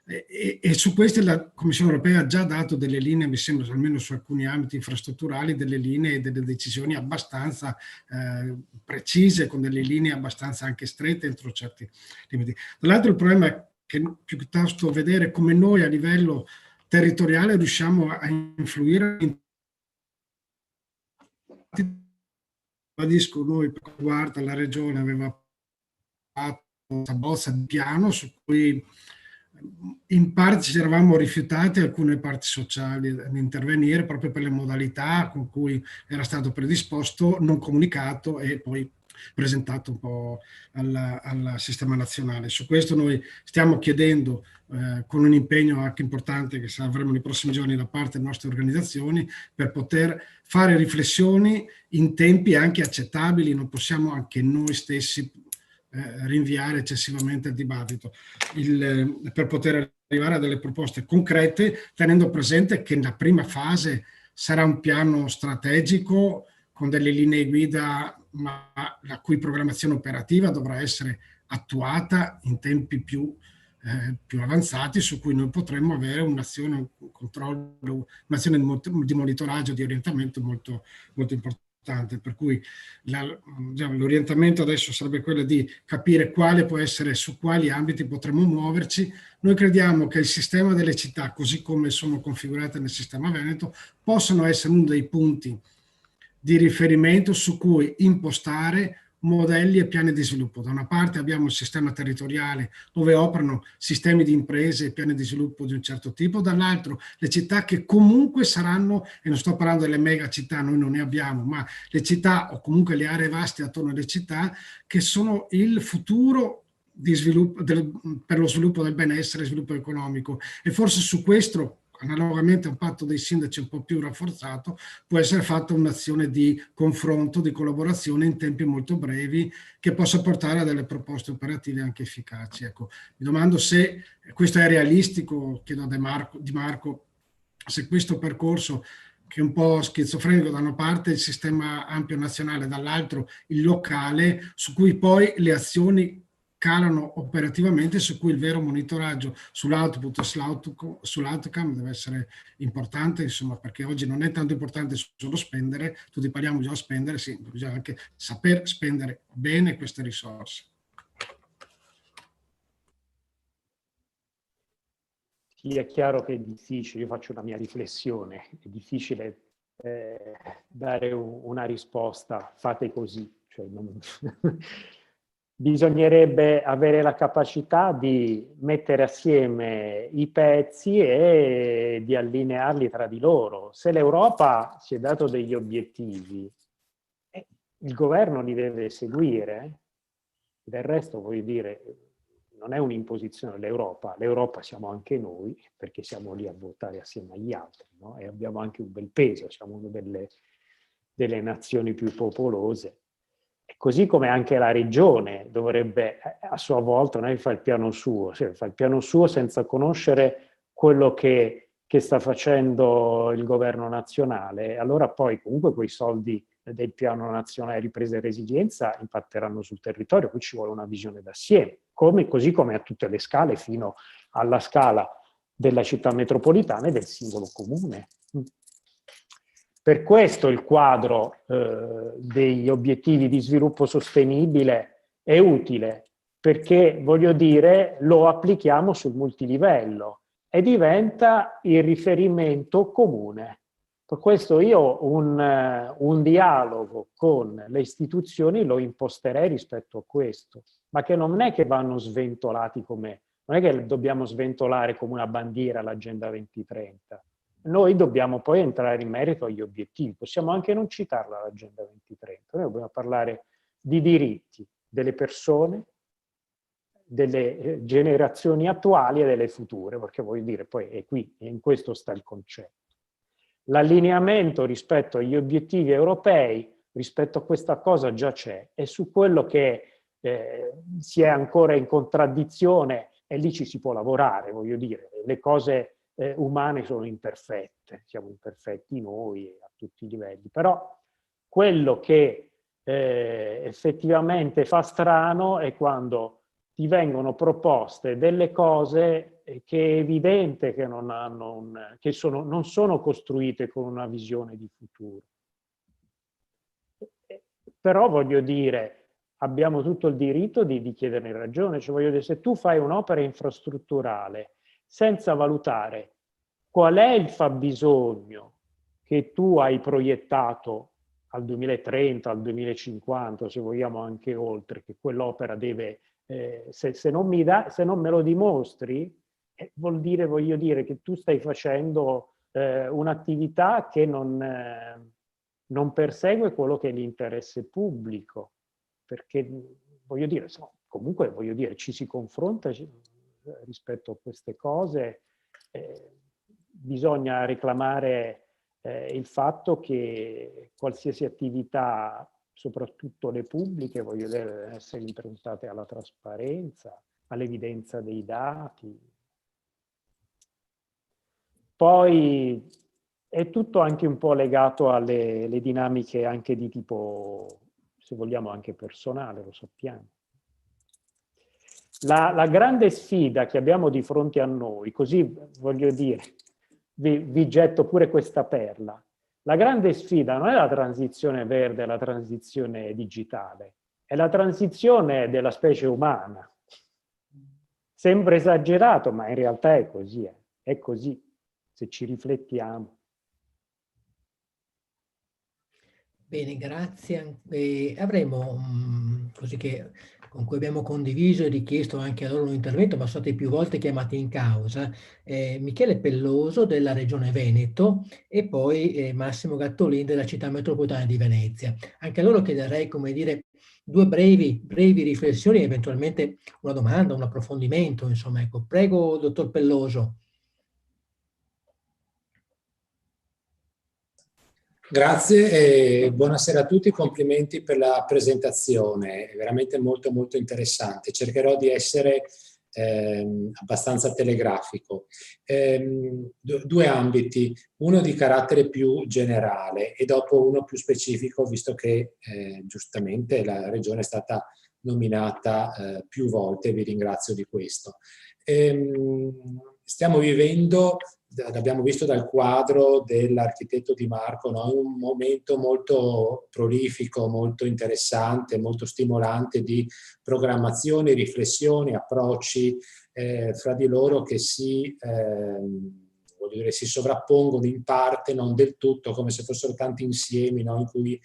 e su queste la Commissione europea ha già dato delle linee, mi sembra, almeno su alcuni ambiti infrastrutturali, delle linee e delle decisioni abbastanza precise, con delle linee abbastanza anche strette entro certi limiti. Dall'altro il problema è che piuttosto vedere come noi a livello territoriale riusciamo a influire. Noi, per riguardo la regione, aveva fatto una bozza di piano su cui in parte ci eravamo rifiutati, alcune parti sociali, di intervenire proprio per le modalità con cui era stato predisposto, non comunicato e poi presentato un po' al sistema nazionale. Su questo noi stiamo chiedendo, con un impegno anche importante che avremo nei prossimi giorni da parte delle nostre organizzazioni, per poter fare riflessioni in tempi anche accettabili. Non possiamo anche noi stessi rinviare eccessivamente il dibattito, per poter arrivare a delle proposte concrete, tenendo presente che la prima fase sarà un piano strategico con delle linee guida, ma la cui programmazione operativa dovrà essere attuata in tempi più avanzati, su cui noi potremmo avere un'azione, un controllo, un'azione di monitoraggio, di orientamento molto, molto importante. Per cui l'orientamento adesso sarebbe quello di capire quale può essere, su quali ambiti potremmo muoverci. Noi crediamo che il sistema delle città, così come sono configurate nel sistema Veneto, possano essere uno dei punti di riferimento su cui impostare modelli e piani di sviluppo. Da una parte abbiamo il sistema territoriale dove operano sistemi di imprese e piani di sviluppo di un certo tipo, dall'altro le città che comunque saranno, e non sto parlando delle mega città, noi non ne abbiamo, ma le città o comunque le aree vaste attorno alle città che sono il futuro di sviluppo, per lo sviluppo del benessere e sviluppo economico. E forse su questo, analogamente a un patto dei sindaci un po' più rafforzato, può essere fatta un'azione di confronto, di collaborazione in tempi molto brevi, che possa portare a delle proposte operative anche efficaci. Ecco, mi domando se questo è realistico, chiedo a Di Marco, se questo percorso, che è un po' schizofrenico, da una parte il sistema ampio nazionale, dall'altro il locale, su cui poi le azioni calano operativamente, su cui il vero monitoraggio sull'output e sull'outcome deve essere importante, insomma, perché oggi non è tanto importante solo spendere, tutti parliamo già di spendere, sì, bisogna anche saper spendere bene queste risorse. Sì, è chiaro che è difficile, io faccio una mia riflessione, è difficile dare una risposta, fate così, cioè non... Bisognerebbe avere la capacità di mettere assieme i pezzi e di allinearli tra di loro. Se l'Europa si è dato degli obiettivi, il governo li deve seguire. Del resto, voglio dire, non è un'imposizione dell'Europa. L'Europa siamo anche noi, perché siamo lì a votare assieme agli altri, no? E abbiamo anche un bel peso, siamo una delle nazioni più popolose. Così come anche la regione dovrebbe a sua volta, non è che fa il piano suo, cioè fa il piano suo senza conoscere quello che sta facendo il governo nazionale. Allora poi comunque quei soldi del piano nazionale ripresa e resilienza impatteranno sul territorio, qui ci vuole una visione d'assieme, così come a tutte le scale, fino alla scala della città metropolitana e del singolo comune. Per questo il quadro degli obiettivi di sviluppo sostenibile è utile, perché, voglio dire, lo applichiamo sul multilivello e diventa il riferimento comune. Per questo io un dialogo con le istituzioni lo imposterei rispetto a questo, ma che non è che vanno sventolati come, non è che dobbiamo sventolare come una bandiera l'Agenda 2030. Noi dobbiamo poi entrare in merito agli obiettivi. Possiamo anche non citarla l'Agenda 2030. Noi dobbiamo parlare di diritti delle persone, delle generazioni attuali e delle future, perché voglio dire, poi è qui, e in questo sta il concetto. L'allineamento rispetto agli obiettivi europei, rispetto a questa cosa già c'è, e su quello che si è ancora in contraddizione, e lì ci si può lavorare, voglio dire, le cose umane sono imperfette, siamo imperfetti noi a tutti i livelli, però quello che effettivamente fa strano è quando ti vengono proposte delle cose che è evidente che non hanno non sono costruite con una visione di futuro. Però voglio dire, abbiamo tutto il diritto di chiederne ragione, cioè voglio dire, se tu fai un'opera infrastrutturale senza valutare qual è il fabbisogno che tu hai proiettato al 2030, al 2050, se vogliamo anche oltre, che quell'opera deve, se non me lo dimostri, vuol dire, voglio dire, che tu stai facendo un'attività che non persegue quello che è l'interesse pubblico. perché voglio dire, comunque voglio dire, ci si confronta rispetto a queste cose, bisogna reclamare il fatto che qualsiasi attività, soprattutto le pubbliche, voglio dire, devono essere improntate alla trasparenza, all'evidenza dei dati. Poi è tutto anche un po' legato alle dinamiche anche di tipo, se vogliamo, anche personale, lo sappiamo. La grande sfida che abbiamo di fronte a noi, così voglio dire, vi getto pure questa perla. La grande sfida non è la transizione verde, la transizione digitale, è la transizione della specie umana. Sembra esagerato, ma in realtà è così, è così, se ci riflettiamo. Bene, grazie. Avremo, così che con cui abbiamo condiviso e richiesto anche a loro un intervento, ma sono stati più volte chiamati in causa, Michele Pelloso della Regione Veneto e poi Massimo Gattolin della Città Metropolitana di Venezia. Anche a loro chiederei, come dire, due brevi riflessioni e eventualmente una domanda, un approfondimento, insomma. Ecco, prego, dottor Pelloso. Grazie e buonasera a tutti, complimenti per la presentazione, è veramente molto molto interessante. Cercherò di essere abbastanza telegrafico. Due ambiti, uno di carattere più generale e dopo uno più specifico, visto che giustamente la Regione è stata nominata più volte, vi ringrazio di questo. Stiamo vivendo, l'abbiamo visto dal quadro dell'architetto Di Marco, no? Un momento molto prolifico, molto interessante, molto stimolante di programmazione, riflessioni, approcci fra di loro che voglio dire, si sovrappongono in parte, non del tutto, come se fossero tanti insiemi, no? In cui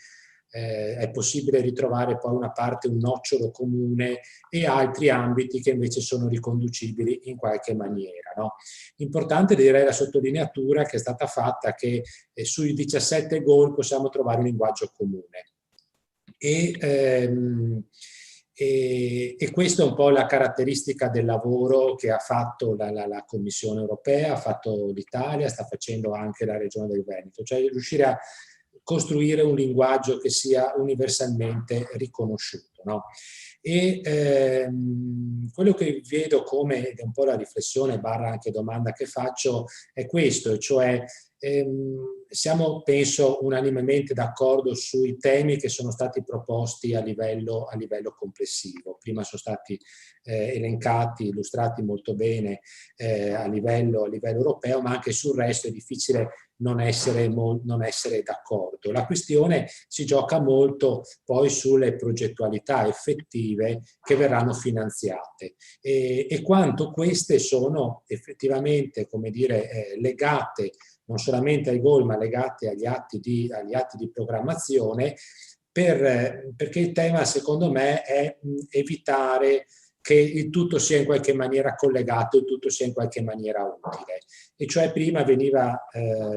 è possibile ritrovare poi una parte, un nocciolo comune e altri ambiti che invece sono riconducibili in qualche maniera. No? Importante direi la sottolineatura che è stata fatta che sui 17 goal possiamo trovare un linguaggio comune. E questa è un po' la caratteristica del lavoro che ha fatto la Commissione europea, ha fatto l'Italia, sta facendo anche la Regione del Veneto, cioè riuscire a costruire un linguaggio che sia universalmente riconosciuto. No? E quello che vedo come, ed è un po' la riflessione barra anche domanda che faccio, è questo, cioè siamo, penso, unanimemente d'accordo sui temi che sono stati proposti a livello complessivo. Prima sono stati elencati, illustrati molto bene a livello europeo, ma anche sul resto è difficile non essere d'accordo. La questione si gioca molto poi sulle progettualità effettive che verranno finanziate e quanto queste sono effettivamente, come dire, legate non solamente ai goal ma legate agli atti di programmazione, perché il tema secondo me è evitare che il tutto sia in qualche maniera collegato, il tutto sia in qualche maniera utile. E cioè prima veniva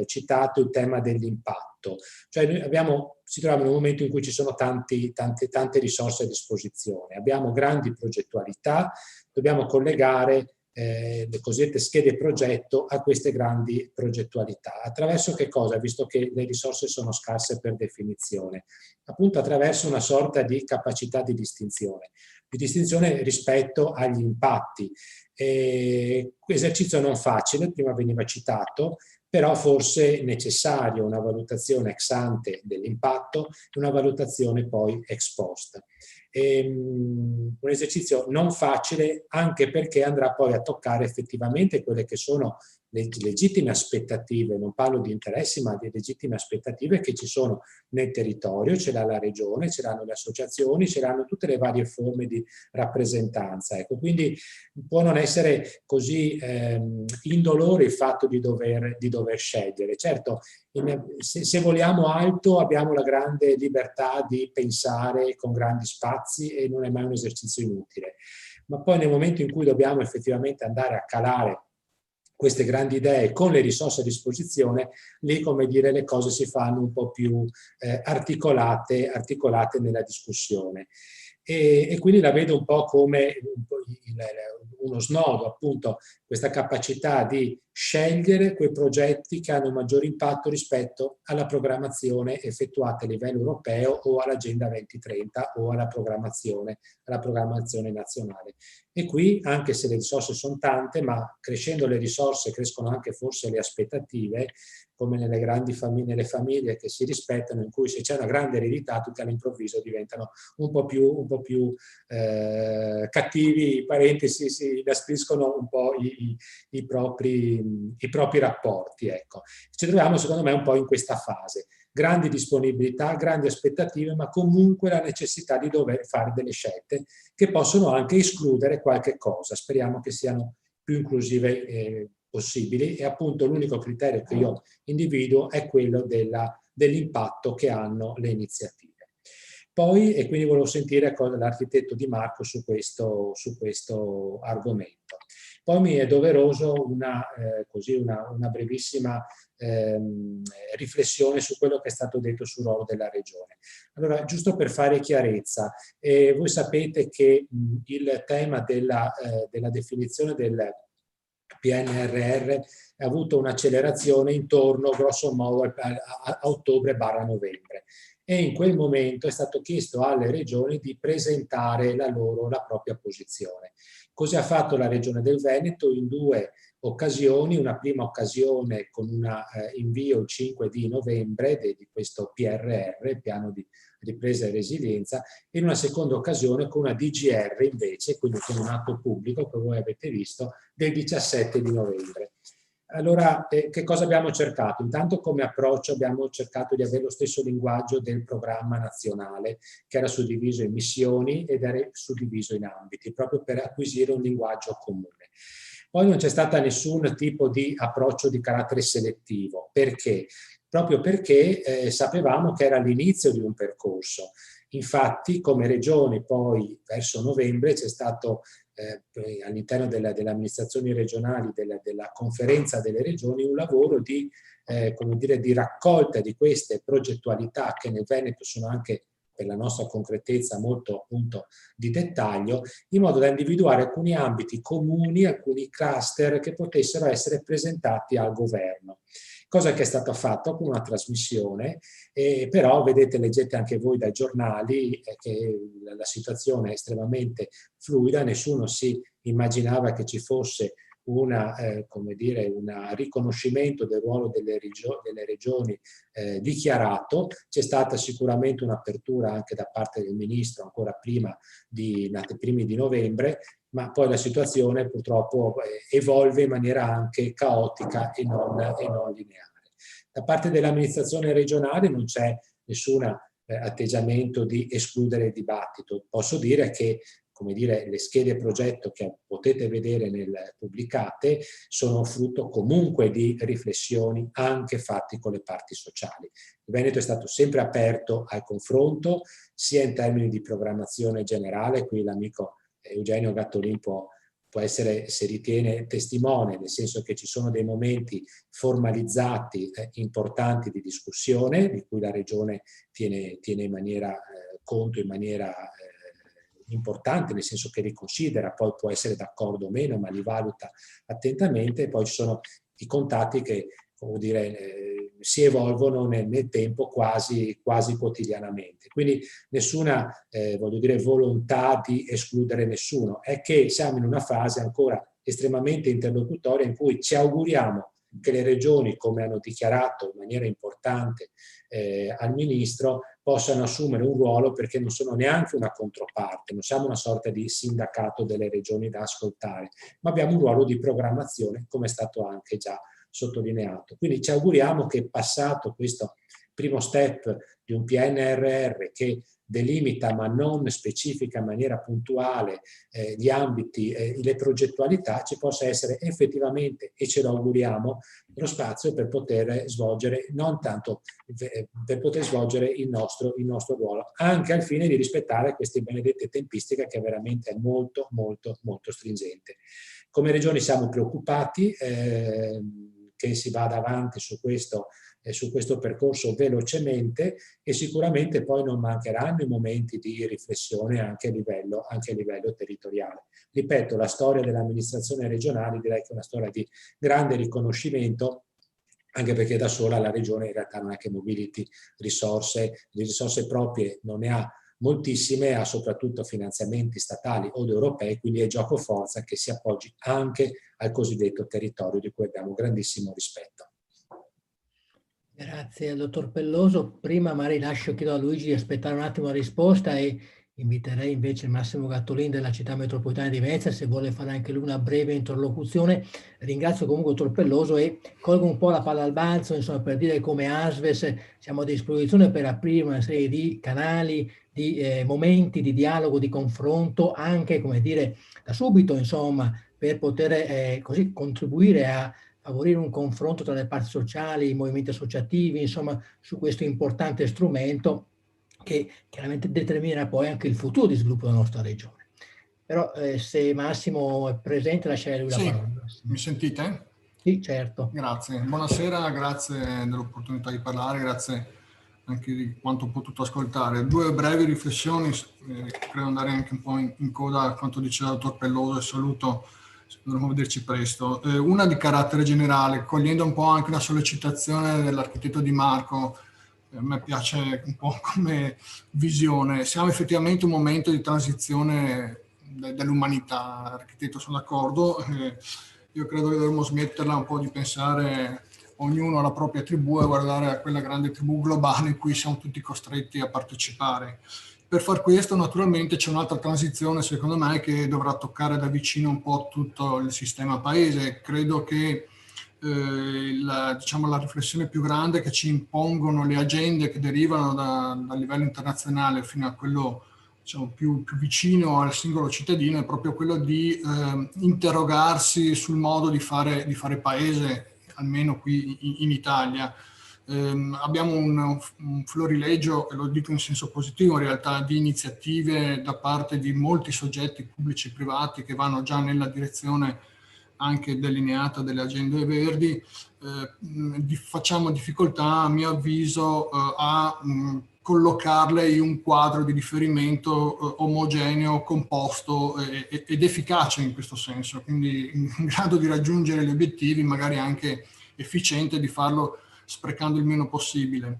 citato il tema dell'impatto. Cioè noi si trova in un momento in cui ci sono tante risorse a disposizione, abbiamo grandi progettualità, dobbiamo collegare le cosiddette schede progetto a queste grandi progettualità. Attraverso che cosa? Visto che le risorse sono scarse per definizione. Appunto attraverso una sorta di capacità di distinzione rispetto agli impatti. Esercizio non facile, prima veniva citato, però forse necessario una valutazione ex ante dell'impatto e una valutazione poi ex post. Un esercizio non facile anche perché andrà poi a toccare effettivamente quelle che sono le legittime aspettative, non parlo di interessi ma di legittime aspettative che ci sono nel territorio, ce l'ha la regione, ce l'hanno le associazioni, ce l'hanno tutte le varie forme di rappresentanza. Ecco, quindi può non essere così indolore il fatto di dover scegliere. Certo, se voliamo alto abbiamo la grande libertà di pensare con grandi spazi e non è mai un esercizio inutile. Ma poi nel momento in cui dobbiamo effettivamente andare a calare queste grandi idee con le risorse a disposizione, lì, come dire, le cose si fanno un po' più articolate nella discussione. e quindi la vedo un po' come uno snodo, appunto, questa capacità di scegliere quei progetti che hanno maggior impatto rispetto alla programmazione effettuata a livello europeo o all'Agenda 2030 o alla programmazione nazionale. E qui, anche se le risorse sono tante, ma crescendo le risorse crescono anche forse le aspettative, come nelle grandi famiglie, nelle famiglie che si rispettano, in cui se c'è una grande eredità tutti all'improvviso diventano un po' più cattivi, i parenti si inaspriscono un po' i propri rapporti. Ecco. Ci troviamo secondo me un po' in questa fase. Grandi disponibilità, grandi aspettative, ma comunque la necessità di dover fare delle scelte che possono anche escludere qualche cosa. Speriamo che siano più inclusive possibili, e appunto l'unico criterio che io individuo è quello dell'impatto che hanno le iniziative. Poi, e quindi volevo sentire l'architetto Di Marco su questo argomento. Poi mi è doveroso una brevissima riflessione su quello che è stato detto sul ruolo della regione. Allora, giusto per fare chiarezza, voi sapete che il tema della definizione del PNRR ha avuto un'accelerazione intorno, grosso modo, a ottobre/novembre. E in quel momento è stato chiesto alle regioni di presentare la propria posizione. Cosa ha fatto la Regione del Veneto? In due occasioni, una prima occasione con un invio il 5 di novembre di questo PRR, Piano di Ripresa e Resilienza, e in una seconda occasione con una DGR invece, quindi con un atto pubblico che voi avete visto, del 17 di novembre. Allora, che cosa abbiamo cercato? Intanto come approccio abbiamo cercato di avere lo stesso linguaggio del programma nazionale, che era suddiviso in missioni ed era suddiviso in ambiti, proprio per acquisire un linguaggio comune. Poi non c'è stato nessun tipo di approccio di carattere selettivo. Perché? Proprio perché sapevamo che era l'inizio di un percorso. Infatti, come regioni, poi verso novembre c'è stato all'interno delle amministrazioni regionali, della conferenza delle regioni, un lavoro di raccolta di queste progettualità che nel Veneto sono anche, per la nostra concretezza, molto appunto di dettaglio, in modo da individuare alcuni ambiti comuni, alcuni cluster che potessero essere presentati al governo. Cosa che è stato fatto con una trasmissione, però vedete, leggete anche voi dai giornali che la situazione è estremamente fluida, nessuno si immaginava che ci fosse un riconoscimento del ruolo delle regioni dichiarato. C'è stata sicuramente un'apertura anche da parte del ministro ancora prima dei primi di novembre, ma poi la situazione purtroppo evolve in maniera anche caotica e non lineare. Da parte dell'amministrazione regionale non c'è nessun atteggiamento di escludere il dibattito. Posso dire che le schede progetto che potete vedere pubblicate sono frutto comunque di riflessioni anche fatte con le parti sociali. Il Veneto è stato sempre aperto al confronto, sia in termini di programmazione generale. Qui l'amico Eugenio Gattolin può essere, se ritiene, testimone, nel senso che ci sono dei momenti formalizzati importanti di discussione, di cui la Regione tiene in maniera conto, in maniera importante, nel senso che riconsidera, poi può essere d'accordo o meno, ma li valuta attentamente. E poi ci sono i contatti che, si evolvono nel tempo quasi quotidianamente. Quindi nessuna volontà di escludere nessuno. È che siamo in una fase ancora estremamente interlocutoria, in cui ci auguriamo che le regioni, come hanno dichiarato in maniera importante al Ministro, possano assumere un ruolo, perché non sono neanche una controparte, non siamo una sorta di sindacato delle regioni da ascoltare, ma abbiamo un ruolo di programmazione, come è stato anche già sottolineato. Quindi ci auguriamo che, passato questo primo step di un PNRR che delimita ma non specifica in maniera puntuale gli ambiti, le progettualità, ci possa essere effettivamente, e ce lo auguriamo, lo spazio per poter svolgere, non tanto per poter svolgere il nostro ruolo, anche al fine di rispettare queste benedette tempistiche, che veramente è molto stringente. Come regioni siamo preoccupati che si vada avanti su questo su questo percorso velocemente, e sicuramente poi non mancheranno i momenti di riflessione anche a livello territoriale. Ripeto, la storia delle amministrazioni regionali direi che è una storia di grande riconoscimento, anche perché da sola la regione in realtà non è che mobiliti risorse, le risorse proprie non ne ha moltissime, ha soprattutto finanziamenti statali o europei, quindi è gioco forza che si appoggi anche al cosiddetto territorio, di cui abbiamo grandissimo rispetto. Grazie al dottor Pelloso. Prima magari chiedo a Luigi di aspettare un attimo la risposta e inviterei invece Massimo Gattolin della Città Metropolitana di Venezia se vuole fare anche lui una breve interlocuzione. Ringrazio comunque il dottor Pelloso e colgo un po' la palla al balzo, insomma, per dire come ASVES siamo a disposizione per aprire una serie di canali, di momenti di dialogo, di confronto, anche, come dire, da subito, insomma, per poter così contribuire a favorire un confronto tra le parti sociali, i movimenti associativi, insomma, su questo importante strumento che chiaramente determina poi anche il futuro di sviluppo della nostra regione. Però se Massimo è presente, lascerei lui la parola. Mi sentite? Sì, certo. Grazie. Buonasera, grazie dell'opportunità di parlare, grazie anche di quanto ho potuto ascoltare. Due brevi riflessioni, credo andare anche un po' in coda a quanto diceva il dottor Pelloso, e saluto, dovremmo vederci presto. Una di carattere generale, cogliendo un po' anche una sollecitazione dell'architetto Di Marco. A me piace un po' come visione. Siamo effettivamente in un momento di transizione dell'umanità, architetto, sono d'accordo. Io credo che dovremmo smetterla un po' di pensare ognuno alla propria tribù e guardare a quella grande tribù globale in cui siamo tutti costretti a partecipare. Per far questo, naturalmente, c'è un'altra transizione, secondo me, che dovrà toccare da vicino un po' tutto il sistema paese. Credo che la riflessione più grande che ci impongono le agende che derivano dal livello internazionale fino a quello, diciamo, più vicino al singolo cittadino è proprio quello di interrogarsi sul modo di fare paese, almeno qui in Italia. Abbiamo un florilegio, e lo dico in senso positivo, in realtà, di iniziative da parte di molti soggetti pubblici e privati che vanno già nella direzione anche delineata delle agende verdi. Facciamo difficoltà, a mio avviso, a collocarle in un quadro di riferimento omogeneo, composto ed efficace in questo senso, quindi in grado di raggiungere gli obiettivi, magari anche efficiente, di farlo sprecando il meno possibile.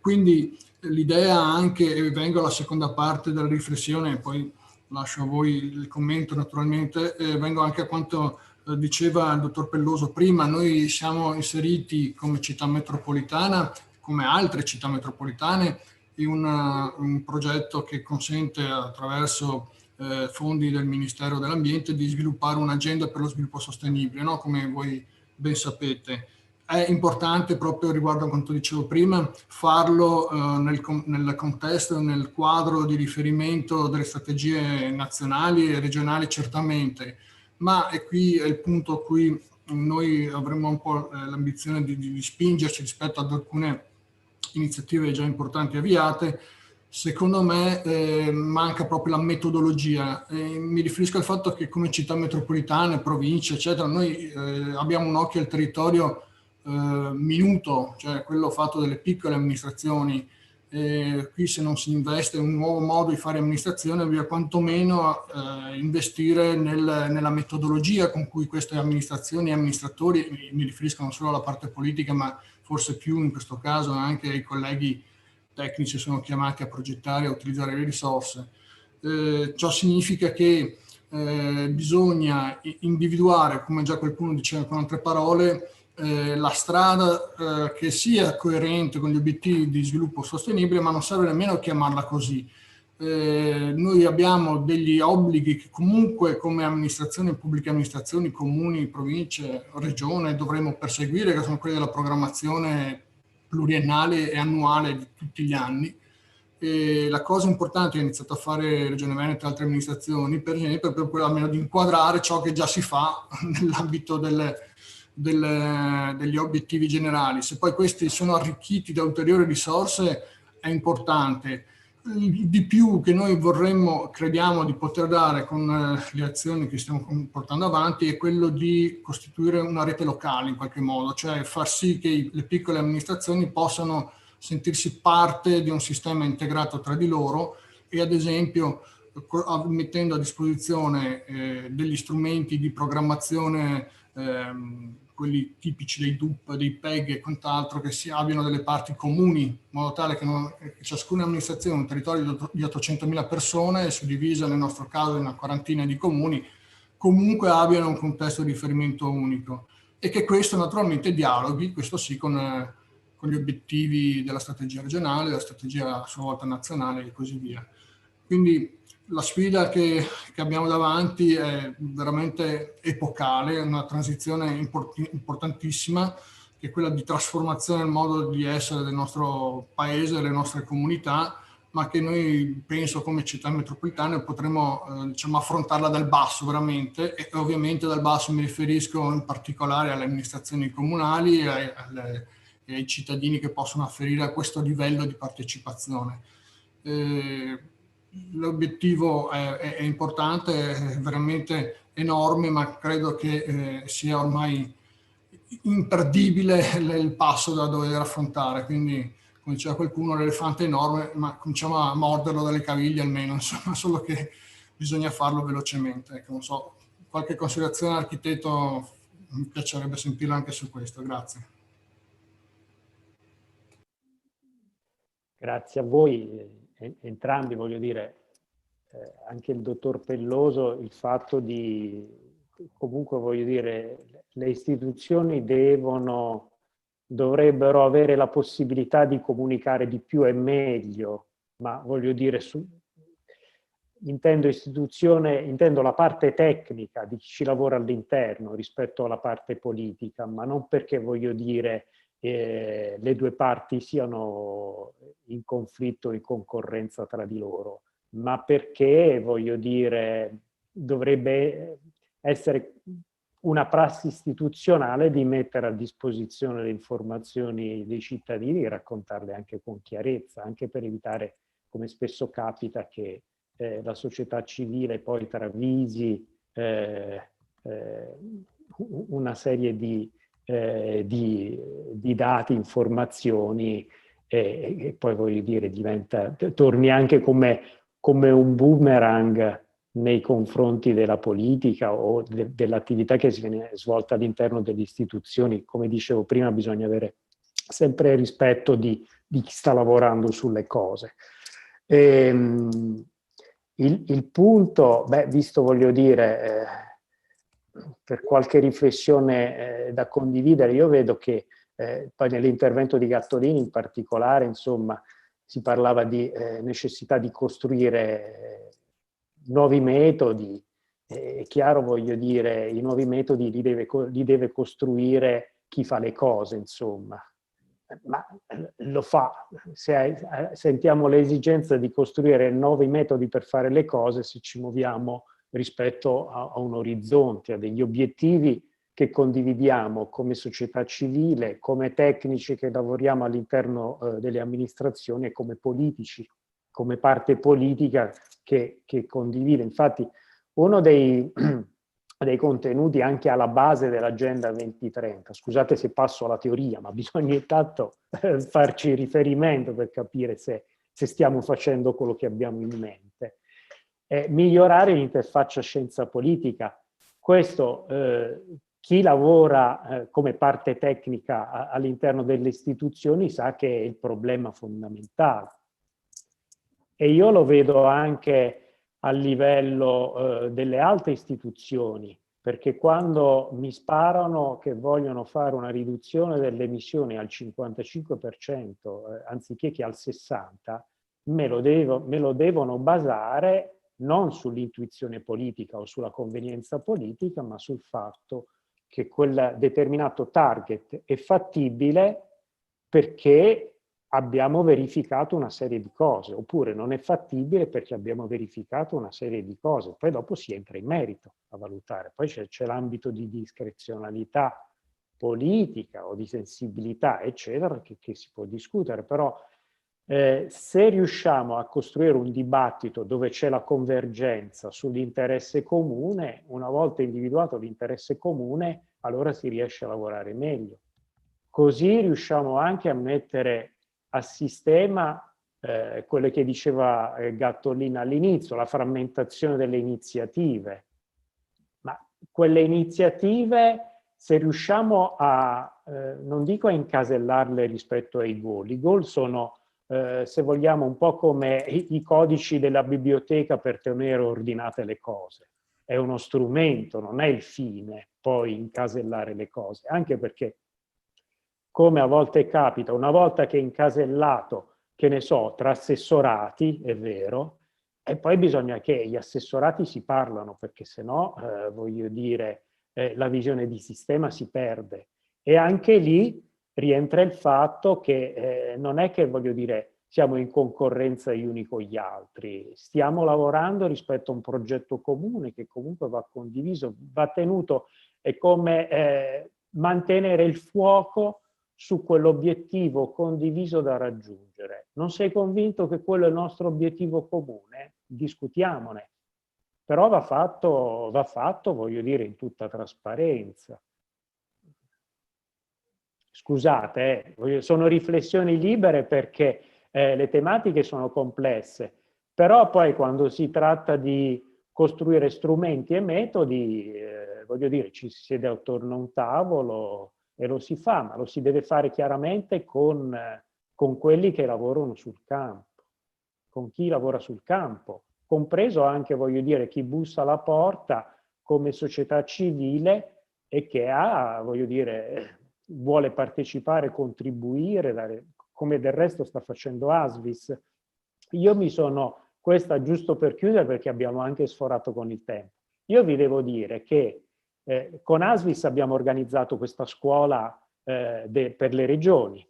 Quindi l'idea anche, e vengo alla seconda parte della riflessione, poi lascio a voi il commento naturalmente, vengo anche a quanto diceva il dottor Pelloso prima. Noi siamo inseriti come città metropolitana, come altre città metropolitane, in un progetto che consente, attraverso fondi del Ministero dell'Ambiente, di sviluppare un'agenda per lo sviluppo sostenibile, no? Come voi ben sapete. È importante, proprio riguardo a quanto dicevo prima, farlo nel contesto, nel quadro di riferimento delle strategie nazionali e regionali, certamente, ma e qui è il punto a cui noi avremo un po' l'ambizione di spingerci rispetto ad alcune iniziative già importanti avviate. Secondo me manca proprio la metodologia. Mi riferisco al fatto che come città metropolitane, province, eccetera, noi abbiamo un occhio al territorio minuto, cioè quello fatto dalle piccole amministrazioni. Qui se non si investe in un nuovo modo di fare amministrazione, bisogna quantomeno investire nella metodologia con cui queste amministrazioni e amministratori, mi riferisco non solo alla parte politica, ma forse più in questo caso anche ai colleghi tecnici, sono chiamati a progettare e a utilizzare le risorse. Ciò significa che bisogna individuare, come già qualcuno diceva con altre parole, la strada che sia coerente con gli obiettivi di sviluppo sostenibile, ma non serve nemmeno chiamarla così. Noi abbiamo degli obblighi che comunque come amministrazioni, pubbliche amministrazioni, comuni, province, regione dovremo perseguire, che sono quelli della programmazione pluriennale e annuale di tutti gli anni. E la cosa importante che ha iniziato a fare Regione Veneto e altre amministrazioni, per esempio, è proprio quella almeno di inquadrare ciò che già si fa nell'ambito degli obiettivi generali. Se poi questi sono arricchiti da ulteriori risorse è importante. di più che noi crediamo di poter dare con le azioni che stiamo portando avanti è quello di costituire una rete locale in qualche modo, cioè far sì che le piccole amministrazioni possano sentirsi parte di un sistema integrato tra di loro e ad esempio mettendo a disposizione degli strumenti di programmazione, quelli tipici dei DUP, dei PEG e quant'altro, che abbiano delle parti comuni, in modo tale che ciascuna amministrazione, un territorio di 800.000 persone, suddivisa nel nostro caso in una quarantina di comuni, comunque abbiano un contesto di riferimento unico e che questo naturalmente dialoghi, questo sì, con gli obiettivi della strategia regionale, della strategia a sua volta nazionale e così via. Quindi la sfida che abbiamo davanti è veramente epocale, una transizione importantissima, che è quella di trasformazione del modo di essere del nostro paese, delle nostre comunità, ma che noi penso come città metropolitane potremo diciamo, affrontarla dal basso veramente, e ovviamente dal basso mi riferisco in particolare alle amministrazioni comunali e ai cittadini che possono afferire a questo livello di partecipazione. L'obiettivo è importante, è veramente enorme, ma credo che sia ormai imperdibile il passo da dover affrontare. Quindi, come diceva qualcuno, l'elefante è enorme, ma cominciamo a morderlo dalle caviglie almeno, insomma, solo che bisogna farlo velocemente. Ecco, non so, qualche considerazione architetto, mi piacerebbe sentirla anche su questo. Grazie. Grazie a voi. Entrambi, voglio dire, anche il dottor Pelloso, il fatto di, comunque voglio dire, le istituzioni dovrebbero avere la possibilità di comunicare di più e meglio, ma voglio dire, intendo la parte tecnica di chi ci lavora all'interno rispetto alla parte politica, ma non perché voglio dire le due parti siano in conflitto o in concorrenza tra di loro, ma perché, voglio dire, dovrebbe essere una prassi istituzionale di mettere a disposizione le informazioni dei cittadini e raccontarle anche con chiarezza, anche per evitare, come spesso capita, che la società civile poi travisi una serie di dati, informazioni e poi voglio dire torni anche come un boomerang nei confronti della politica o dell'attività che si viene svolta all'interno delle istituzioni. Come dicevo prima, bisogna avere sempre rispetto di chi sta lavorando sulle cose. Il punto, visto, voglio dire, per qualche riflessione da condividere, io vedo che poi nell'intervento di Gattolini in particolare, insomma, si parlava di necessità di costruire nuovi metodi. È chiaro, voglio dire, i nuovi metodi li deve costruire chi fa le cose, insomma. Ma lo fa. Se sentiamo l'esigenza di costruire nuovi metodi per fare le cose, se ci muoviamo rispetto a un orizzonte, a degli obiettivi che condividiamo come società civile, come tecnici che lavoriamo all'interno delle amministrazioni e come politici, come parte politica che condivide. Infatti, uno dei contenuti anche alla base dell'Agenda 2030, scusate se passo alla teoria, ma bisogna intanto farci riferimento per capire se stiamo facendo quello che abbiamo in mente. Migliorare l'interfaccia scienza-politica. Questo chi lavora come parte tecnica all'interno delle istituzioni sa che è il problema fondamentale. E io lo vedo anche a livello delle altre istituzioni, perché quando mi sparano che vogliono fare una riduzione delle emissioni al 55% anziché che al 60%, me lo devono basare non sull'intuizione politica o sulla convenienza politica, ma sul fatto che quel determinato target è fattibile perché abbiamo verificato una serie di cose, oppure non è fattibile perché abbiamo verificato una serie di cose. Poi dopo si entra in merito a valutare. Poi c'è l'ambito di discrezionalità politica o di sensibilità, eccetera, che si può discutere, però Se riusciamo a costruire un dibattito dove c'è la convergenza sull'interesse comune, una volta individuato l'interesse comune, allora si riesce a lavorare meglio. Così riusciamo anche a mettere a sistema quello che diceva Gattolin all'inizio, la frammentazione delle iniziative. Ma quelle iniziative, se riusciamo a, non dico a incasellarle rispetto ai goal, i goal sono, se vogliamo, un po' come i codici della biblioteca per tenere ordinate le cose. È uno strumento, non è il fine, poi incasellare le cose, anche perché, come a volte capita, una volta che è incasellato, che ne so, tra assessorati, è vero, e poi bisogna che gli assessorati si parlano, perché sennò, voglio dire, la visione di sistema si perde. E anche lì rientra il fatto che non è che, voglio dire, siamo in concorrenza gli uni con gli altri, stiamo lavorando rispetto a un progetto comune che comunque va condiviso, va tenuto, è come mantenere il fuoco su quell'obiettivo condiviso da raggiungere. Non sei convinto che quello è il nostro obiettivo comune? Discutiamone. Però va fatto, voglio dire, in tutta trasparenza. Scusate, sono riflessioni libere perché le tematiche sono complesse, però poi quando si tratta di costruire strumenti e metodi, voglio dire, ci si siede attorno a un tavolo e lo si fa, ma lo si deve fare chiaramente con quelli che lavorano sul campo, con chi lavora sul campo, compreso anche, voglio dire, chi bussa alla porta come società civile e che ha, voglio dire, vuole partecipare, contribuire, come del resto sta facendo Asvis. Io mi sono, questa giusto per chiudere perché abbiamo anche sforato con il tempo, io vi devo dire che con Asvis abbiamo organizzato questa scuola per le regioni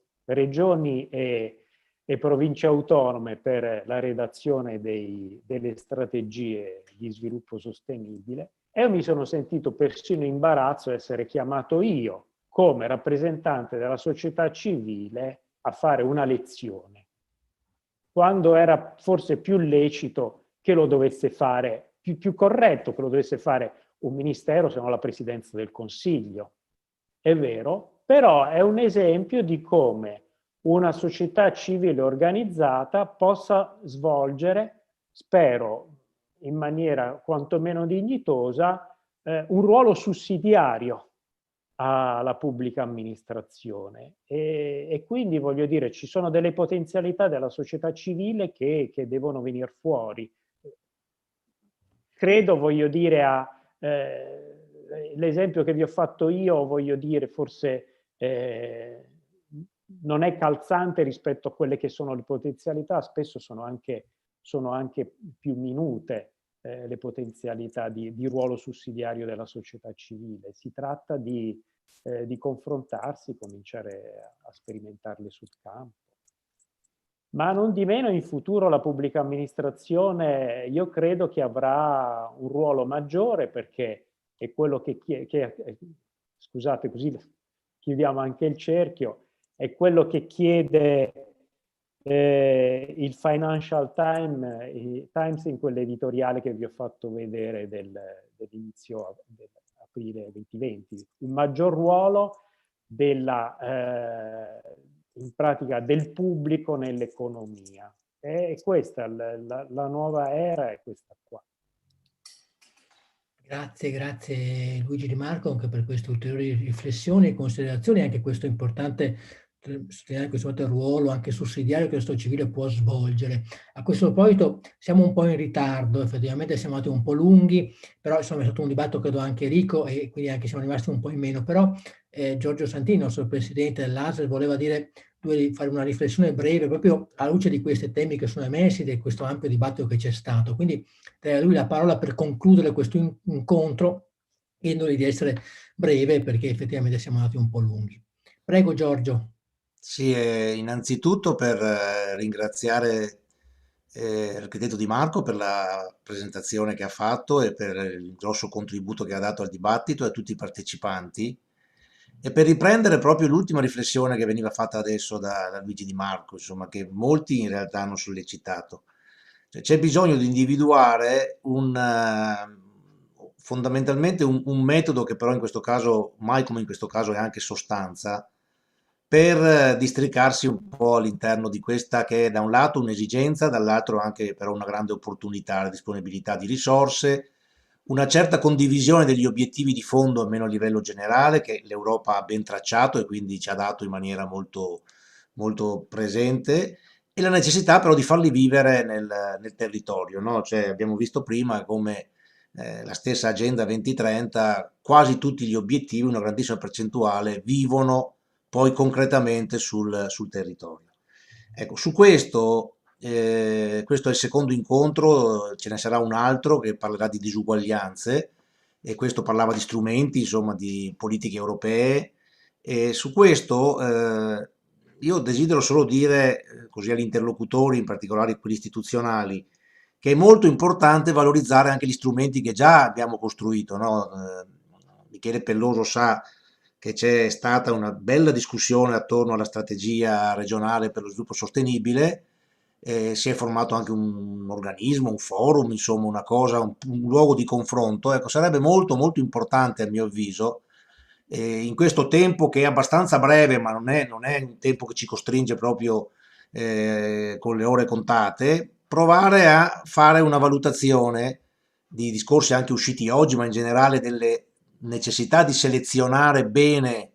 e province autonome per la redazione delle strategie di sviluppo sostenibile, e io mi sono sentito persino imbarazzo di essere chiamato io come rappresentante della società civile a fare una lezione, quando era forse più lecito che lo dovesse fare, più corretto che lo dovesse fare un ministero, se no la presidenza del Consiglio. È vero, però è un esempio di come una società civile organizzata possa svolgere, spero in maniera quantomeno dignitosa, un ruolo sussidiario alla pubblica amministrazione. E quindi, voglio dire, ci sono delle potenzialità della società civile che devono venire fuori. Credo, voglio dire, l'esempio che vi ho fatto io, voglio dire, forse non è calzante rispetto a quelle che sono le potenzialità, spesso sono anche più minute le potenzialità di ruolo sussidiario della società civile. Si tratta di confrontarsi, cominciare a sperimentarle sul campo. Ma non di meno in futuro la pubblica amministrazione io credo che avrà un ruolo maggiore, perché è quello che scusate, così chiudiamo anche il cerchio, è quello che chiede il Financial Times in quell'editoriale che vi ho fatto vedere dell'inizio dell'aprile 2020, un maggior ruolo in pratica del pubblico nell'economia. E questa la nuova era, è questa qua. Grazie Luigi Di Marco anche per queste ulteriori riflessioni e considerazioni, anche questo importante sottolineare questo ruolo anche sussidiario che la società civile può svolgere. A questo proposito siamo un po' in ritardo, effettivamente siamo andati un po' lunghi, però insomma è stato un dibattito credo anche ricco e quindi anche siamo rimasti un po' in meno, però Giorgio Santini, il nostro presidente dell'ASL, voleva fare una riflessione breve proprio alla luce di questi temi che sono emersi, di questo ampio dibattito che c'è stato. Quindi a lui la parola per concludere questo incontro, chiedendogli di essere breve perché effettivamente siamo andati un po' lunghi. Prego Giorgio. Sì, innanzitutto per ringraziare l'architetto Di Marco per la presentazione che ha fatto e per il grosso contributo che ha dato al dibattito e a tutti i partecipanti. E per riprendere proprio l'ultima riflessione che veniva fatta adesso da Luigi Di Marco, insomma, che molti in realtà hanno sollecitato, cioè, c'è bisogno di individuare fondamentalmente un metodo che però in questo caso, mai come in questo caso, è anche sostanza, per districarsi un po' all'interno di questa che è da un lato un'esigenza, dall'altro anche però una grande opportunità, la disponibilità di risorse, una certa condivisione degli obiettivi di fondo, almeno a livello generale, che l'Europa ha ben tracciato e quindi ci ha dato in maniera molto, molto presente, e la necessità però di farli vivere nel territorio, no? Cioè, abbiamo visto prima come la stessa Agenda 2030, quasi tutti gli obiettivi, una grandissima percentuale, vivono poi concretamente sul territorio. Ecco, su questo, questo è il secondo incontro, ce ne sarà un altro che parlerà di disuguaglianze, e questo parlava di strumenti, insomma, di politiche europee, e su questo io desidero solo dire, così agli interlocutori, in particolare quelli istituzionali, che è molto importante valorizzare anche gli strumenti che già abbiamo costruito, no? Michele Pelloso sa che c'è stata una bella discussione attorno alla strategia regionale per lo sviluppo sostenibile, si è formato anche un organismo, un forum, insomma una cosa, un luogo di confronto. Ecco, sarebbe molto molto importante a mio avviso, in questo tempo che è abbastanza breve, ma non è un tempo che ci costringe proprio con le ore contate, provare a fare una valutazione di discorsi anche usciti oggi, ma in generale delle necessità di selezionare bene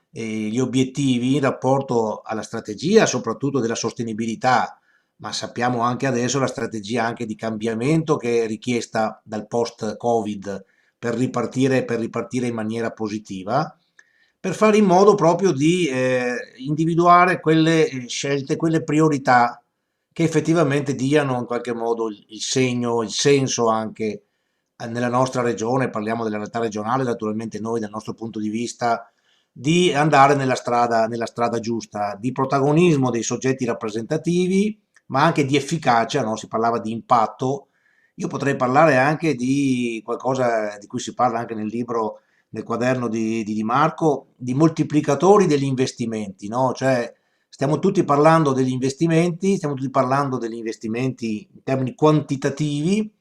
gli obiettivi in rapporto alla strategia, soprattutto della sostenibilità, ma sappiamo anche adesso la strategia anche di cambiamento che è richiesta dal post-Covid per ripartire in maniera positiva, per fare in modo proprio di individuare quelle scelte, quelle priorità che effettivamente diano in qualche modo il segno, il senso anche nella nostra regione, parliamo della realtà regionale, naturalmente noi dal nostro punto di vista, di andare nella strada giusta, di protagonismo dei soggetti rappresentativi, ma anche di efficacia, no? Si parlava di impatto. Io potrei parlare anche di qualcosa di cui si parla anche nel libro, nel quaderno di Marco, di moltiplicatori degli investimenti, no? Cioè, stiamo tutti parlando degli investimenti, stiamo tutti parlando degli investimenti in termini quantitativi,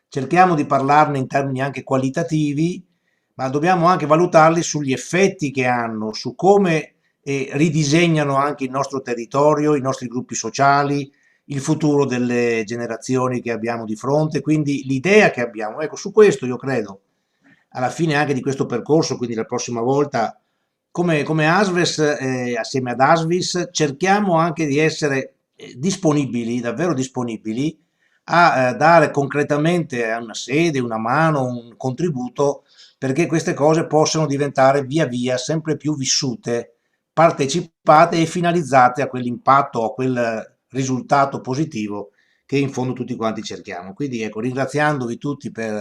cerchiamo di parlarne in termini anche qualitativi, ma dobbiamo anche valutarli sugli effetti che hanno, su come ridisegnano anche il nostro territorio, i nostri gruppi sociali, il futuro delle generazioni che abbiamo di fronte, quindi l'idea che abbiamo. Ecco, su questo io credo, alla fine anche di questo percorso, quindi la prossima volta, come ASVES, assieme ad ASVIS, cerchiamo anche di essere disponibili, davvero disponibili, a dare concretamente a una sede, una mano, un contributo, perché queste cose possano diventare via via sempre più vissute, partecipate e finalizzate a quell'impatto, a quel risultato positivo che in fondo tutti quanti cerchiamo. Quindi ecco, ringraziandovi tutti per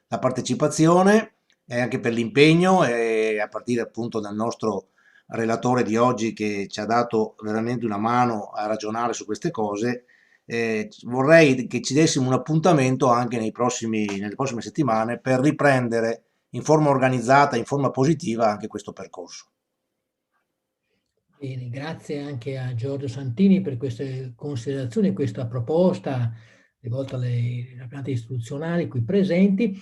la partecipazione e anche per l'impegno, e a partire appunto dal nostro relatore di oggi che ci ha dato veramente una mano a ragionare su queste cose. Vorrei che ci dessimo un appuntamento anche nelle prossime settimane per riprendere in forma organizzata, in forma positiva anche questo percorso. Bene, grazie anche a Giorgio Santini per queste considerazioni, questa proposta rivolta alle rappresentanti istituzionali qui presenti.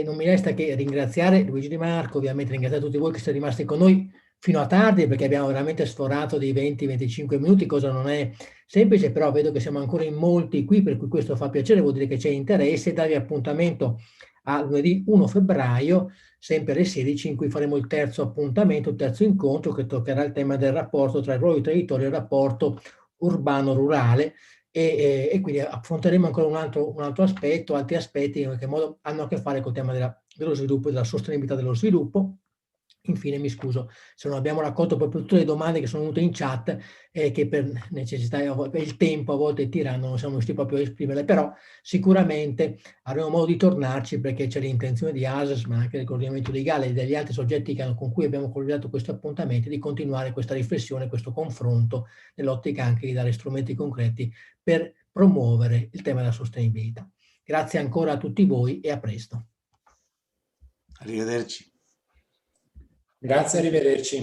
Non mi resta che ringraziare Luigi Di Marco, ovviamente ringraziare tutti voi che siete rimasti con noi fino a tardi, perché abbiamo veramente sforato dei 20-25 minuti, cosa non è semplice, però vedo che siamo ancora in molti qui, per cui questo fa piacere, vuol dire che c'è interesse. Darvi appuntamento a lunedì 1 febbraio, sempre alle 16, in cui faremo il terzo appuntamento, il terzo incontro, che toccherà il tema del rapporto tra il ruolo di territorio e il rapporto urbano-rurale, e quindi affronteremo ancora un altro aspetto, altri aspetti in qualche modo hanno a che fare col tema dello sviluppo e della sostenibilità dello sviluppo. Infine mi scuso se non abbiamo raccolto proprio tutte le domande che sono venute in chat, che per necessità e il tempo a volte tiranno non siamo riusciti proprio a esprimerle, però sicuramente avremo modo di tornarci, perché c'è l'intenzione di ASES, ma anche del coordinamento legale e degli altri soggetti con cui abbiamo coordinato questi appuntamenti, di continuare questa riflessione, questo confronto, nell'ottica anche di dare strumenti concreti per promuovere il tema della sostenibilità. Grazie ancora a tutti voi e a presto. Arrivederci. Grazie, arrivederci.